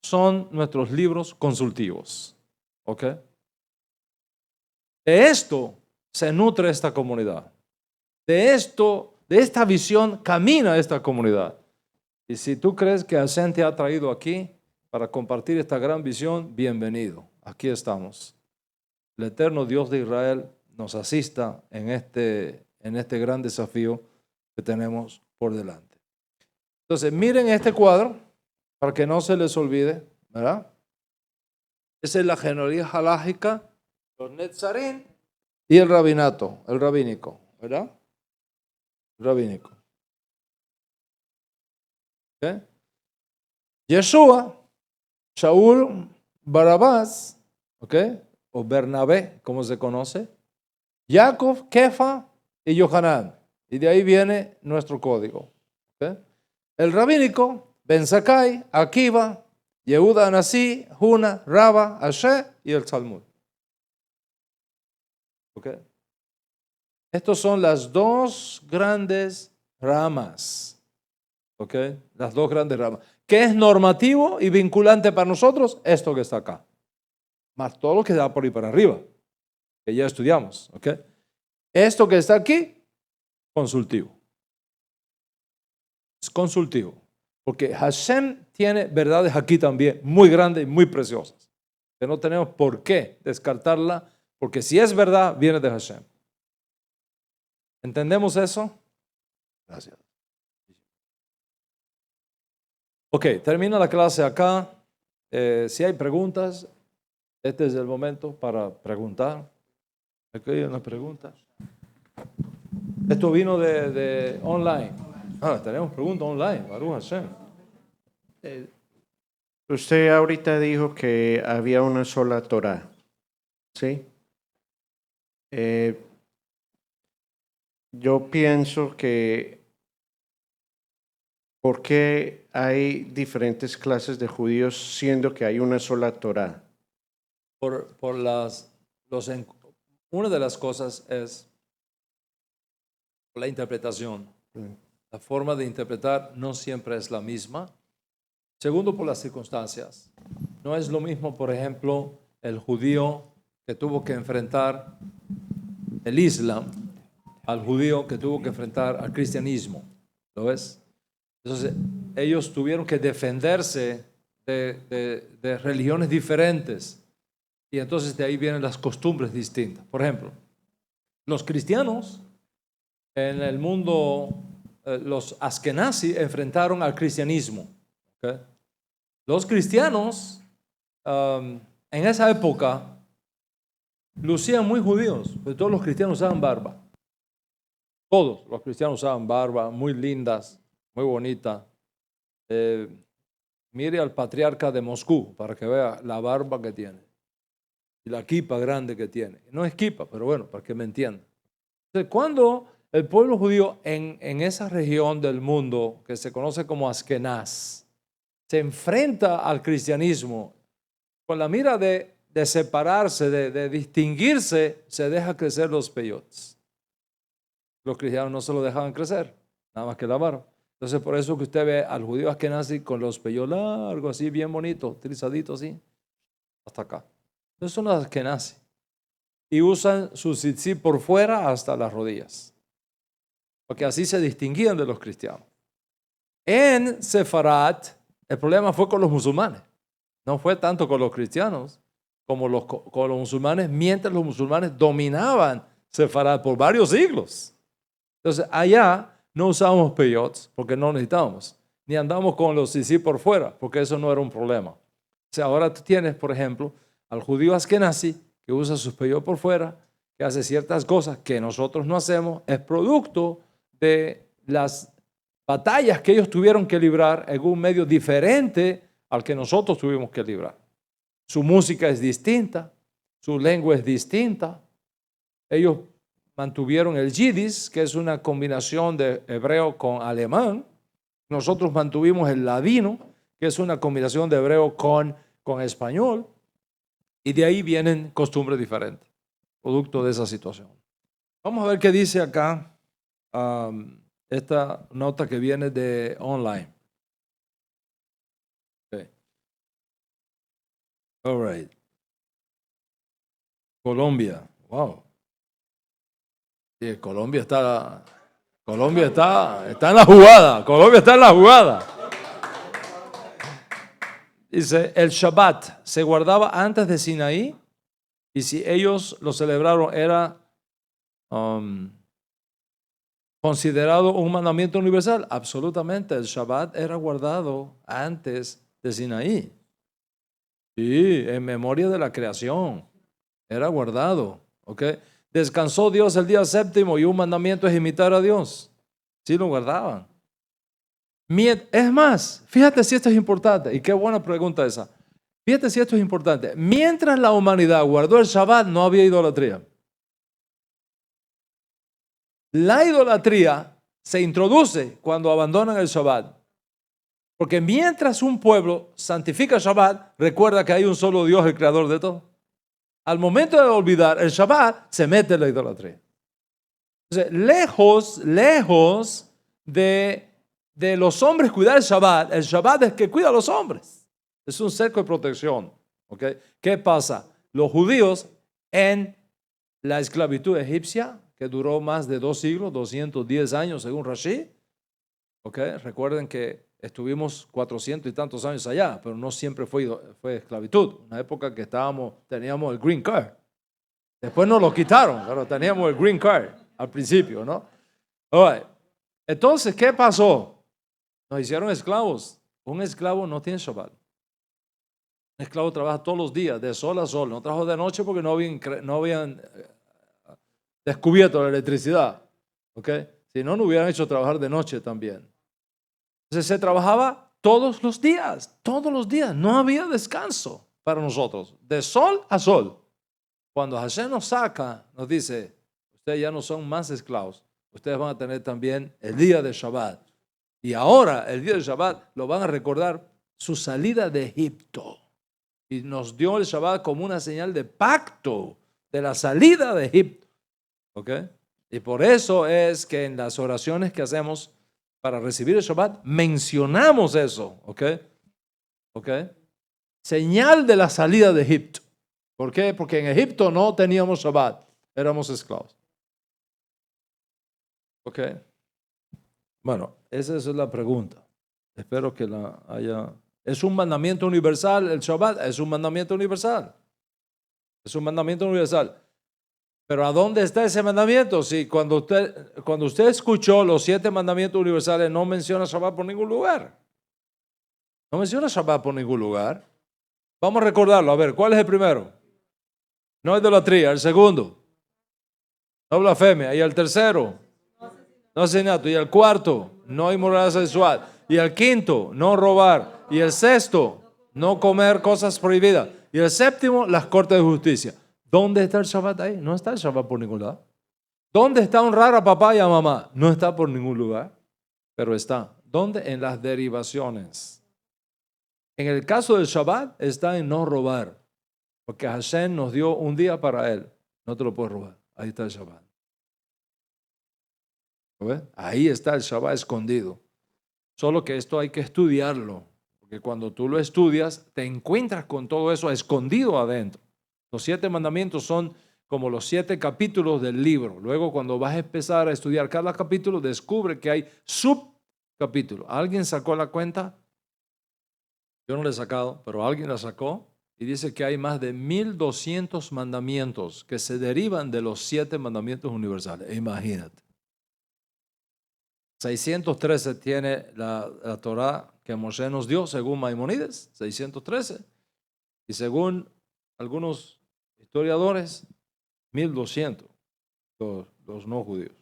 son nuestros libros consultivos. ¿Ok? De esto se nutre esta comunidad. De esta visión camina esta comunidad. Y si tú crees que Hashem te ha traído aquí para compartir esta gran visión, bienvenido. Aquí estamos. El eterno Dios de Israel nos asista en este gran desafío que tenemos por delante. Entonces, miren este cuadro para que no se les olvide, ¿verdad? Esa es la genealogía halágica, los netzarín y el rabinato, el rabínico, ¿verdad? Rabínico. ¿Okay? Yeshua, Shaul, Barabás, ¿okay? O Bernabé, como se conoce, Jacob, Kefa y Yohanan. Y de ahí viene nuestro código. ¿Okay? El rabínico, Ben Zakkai, Akiva, Yehuda Anasí, Juna, Raba, Ashe y el Talmud. ¿Okay? Estos son las dos grandes ramas. ¿Ok? Las dos grandes ramas. ¿Qué es normativo y vinculante para nosotros? Esto que está acá. Más todo lo que da por ahí para arriba, que ya estudiamos. ¿Ok? Esto que está aquí, consultivo. Es consultivo. Porque Hashem tiene verdades aquí también, muy grandes y muy preciosas. Que no tenemos por qué descartarla, porque si es verdad, viene de Hashem. ¿Entendemos eso? Gracias. Ok, termina la clase acá. Si hay preguntas, este es el momento para preguntar. Aquí hay una pregunta. Esto vino de online. Tenemos preguntas online. Baruch Hashem. Usted ahorita dijo que había una sola Torá, ¿sí? Yo pienso que ¿por qué hay diferentes clases de judíos siendo que hay una sola Torá? Una de las cosas es la interpretación. La forma de interpretar no siempre es la misma. Segundo, por las circunstancias. No es lo mismo, por ejemplo, el judío que tuvo que enfrentar el Islam al judío que tuvo que enfrentar al cristianismo. ¿Lo ves? Entonces, ellos tuvieron que defenderse de religiones diferentes. Y entonces de ahí vienen las costumbres distintas. Por ejemplo, los cristianos en el mundo, los Askenazi enfrentaron al cristianismo. ¿Okay? Los cristianos en esa época lucían muy judíos, porque todos los cristianos usaban barba. Todos los cristianos usaban barba, muy lindas, muy bonitas. Mire al patriarca de Moscú para que vea la barba que tiene y la kipa grande que tiene. No es kipa, pero bueno, para que me entiendan. Entonces, cuando el pueblo judío en esa región del mundo que se conoce como Askenaz se enfrenta al cristianismo con la mira de separarse, de distinguirse, se deja crecer los peyotes. Los cristianos no se lo dejaban crecer, nada más que la barba. Entonces, por eso que usted ve al judío askenazi con los pellos largos, así bien bonitos, trizaditos así, hasta acá. Entonces son los askenazi. Y usan su tzitzit por fuera hasta las rodillas. Porque así se distinguían de los cristianos. En Sefarat, el problema fue con los musulmanes. No fue tanto con los cristianos como con los musulmanes, mientras los musulmanes dominaban Sefarat por varios siglos. Entonces, allá no usábamos peyotes porque no necesitábamos, ni andábamos con los tzitzit por fuera porque eso no era un problema. O sea, ahora tú tienes, por ejemplo, al judío askenazi que usa sus peyotes por fuera, que hace ciertas cosas que nosotros no hacemos, es producto de las batallas que ellos tuvieron que librar en un medio diferente al que nosotros tuvimos que librar. Su música es distinta, su lengua es distinta. Ellos mantuvieron el yiddish, que es una combinación de hebreo con alemán. Nosotros mantuvimos el ladino, que es una combinación de hebreo con español. Y de ahí vienen costumbres diferentes, producto de esa situación. Vamos a ver qué dice acá esta nota que viene de online. Okay. All right. Colombia. Wow. Sí, Colombia está en la jugada. Colombia está en la jugada. Dice, el Shabbat se guardaba antes de Sinaí y si ellos lo celebraron era considerado un mandamiento universal. Absolutamente, el Shabbat era guardado antes de Sinaí. Sí, en memoria de la creación. Era guardado. ¿Ok? Descansó Dios el día séptimo y un mandamiento es imitar a Dios. Sí lo guardaban. Es más, fíjate si esto es importante, y qué buena pregunta esa. Fíjate si esto es importante. Mientras la humanidad guardó el Shabbat, no había idolatría. La idolatría se introduce cuando abandonan el Shabbat. Porque mientras un pueblo santifica el Shabbat, recuerda que hay un solo Dios, el creador de todo. Al momento de olvidar el Shabbat, se mete la idolatría. Entonces, lejos de los hombres cuidar el Shabbat es el que cuida a los hombres. Es un cerco de protección. ¿Okay? ¿Qué pasa? Los judíos en la esclavitud egipcia, que duró más de 2 siglos, 210 años según Rashi. ¿Okay? Recuerden que estuvimos 400 y tantos años allá, pero no siempre fue esclavitud. Una época que teníamos el green card. Después nos lo quitaron, pero teníamos el green card al principio, ¿no? All right. Entonces, ¿qué pasó? Nos hicieron esclavos. Un esclavo no tiene Shabbat. Un esclavo trabaja todos los días, de sol a sol. No trabaja de noche porque no habían descubierto la electricidad. ¿Okay? Si no, no hubieran hecho trabajar de noche también. Entonces se trabajaba todos los días. No había descanso para nosotros. De sol a sol. Cuando Hashem nos saca, nos dice, ustedes ya no son más esclavos. Ustedes van a tener también el día de Shabbat. Y ahora, el día de Shabbat, lo van a recordar su salida de Egipto. Y nos dio el Shabbat como una señal de pacto de la salida de Egipto. ¿Ok? Y por eso es que en las oraciones que hacemos para recibir el Shabbat, mencionamos eso. ¿Ok? ¿Ok? Señal de la salida de Egipto. ¿Por qué? Porque en Egipto no teníamos Shabbat. Éramos esclavos. ¿Ok? Bueno, esa es la pregunta. Espero que la haya. ¿Es un mandamiento universal el Shabbat? Es un mandamiento universal. Es un mandamiento universal. Pero ¿a dónde está ese mandamiento? Si cuando usted escuchó los 7 mandamientos universales, no menciona Shabbat por ningún lugar. No menciona Shabbat por ningún lugar. Vamos a recordarlo. A ver, ¿cuál es el primero? No idolatría. El segundo, no blasfemia. Y el tercero, no asesinato. Y el cuarto, no inmoralidad sexual. Y el quinto, no robar. Y el sexto, no comer cosas prohibidas. Y el séptimo, las cortes de justicia. ¿Dónde está el Shabbat ahí? No está el Shabbat por ningún lado. ¿Dónde está honrar a papá y a mamá? No está por ningún lugar, pero está. ¿Dónde? En las derivaciones. En el caso del Shabbat está en no robar, porque Hashem nos dio un día para él. No te lo puedes robar. Ahí está el Shabbat. ¿Lo ves? Ahí está el Shabbat escondido. Solo que esto hay que estudiarlo, porque cuando tú lo estudias, te encuentras con todo eso escondido adentro. Los 7 mandamientos son como los 7 capítulos del libro. Luego, cuando vas a empezar a estudiar cada capítulo, descubre que hay subcapítulos. ¿Alguien sacó la cuenta? Yo no la he sacado, pero alguien la sacó y dice que hay más de 1200 mandamientos que se derivan de los 7 mandamientos universales. Imagínate. 613 tiene la Torah que Moshe nos dio, según Maimónides, 613. Y según algunos historiadores, 1200, los no judíos.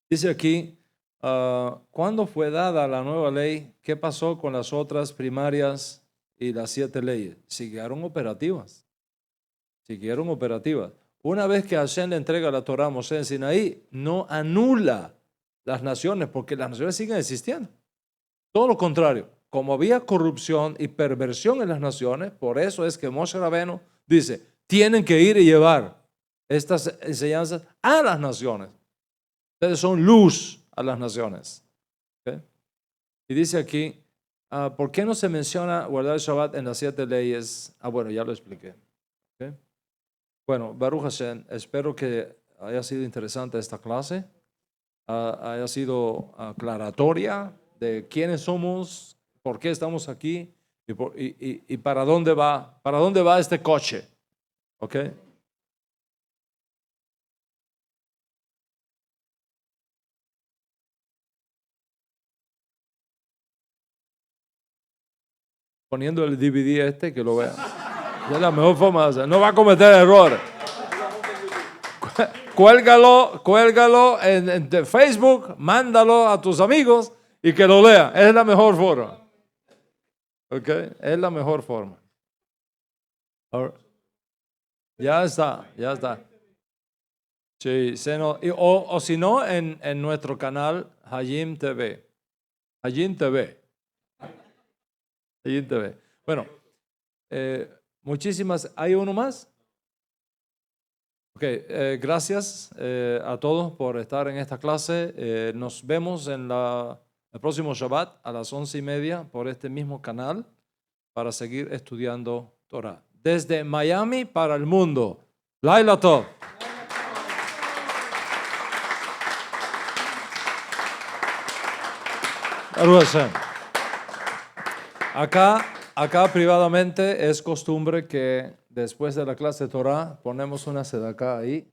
Dice aquí, ¿cuándo fue dada la nueva ley? ¿Qué pasó con las otras primarias y las 7 leyes? Siguieron operativas. Una vez que Hashem le entrega la Torah a Moshe en Sinaí, no anula las naciones, porque las naciones siguen existiendo. Todo lo contrario. Como había corrupción y perversión en las naciones, por eso es que Moshe Rabbeinu dice, tienen que ir y llevar estas enseñanzas a las naciones. Ustedes son luz a las naciones. ¿Okay? Y dice aquí, ¿Por qué no se menciona guardar el Shabbat en las 7 leyes? Bueno, ya lo expliqué. ¿Okay? Bueno, Baruch Hashem, espero que haya sido interesante esta clase, haya sido aclaratoria de quiénes somos, por qué estamos aquí y para dónde va este coche. ¿Ok? Poniendo el DVD que lo vea. Es la mejor forma de hacer. No va a cometer errores. Cuélgalo en Facebook, mándalo a tus amigos y que lo lean. Es la mejor forma. ¿Ok? Es la mejor forma. Ya está. Sí, o si no, en nuestro canal Hayim TV. Hayim TV. Bueno, muchísimas. ¿Hay uno más? Ok, gracias a todos por estar en esta clase. Nos vemos en el próximo Shabbat a las 11:30 por este mismo canal para seguir estudiando Torah. Desde Miami para el mundo. Laila Tov. Baruch Hashem. Acá privadamente es costumbre que después de la clase de Torah ponemos una sedacá ahí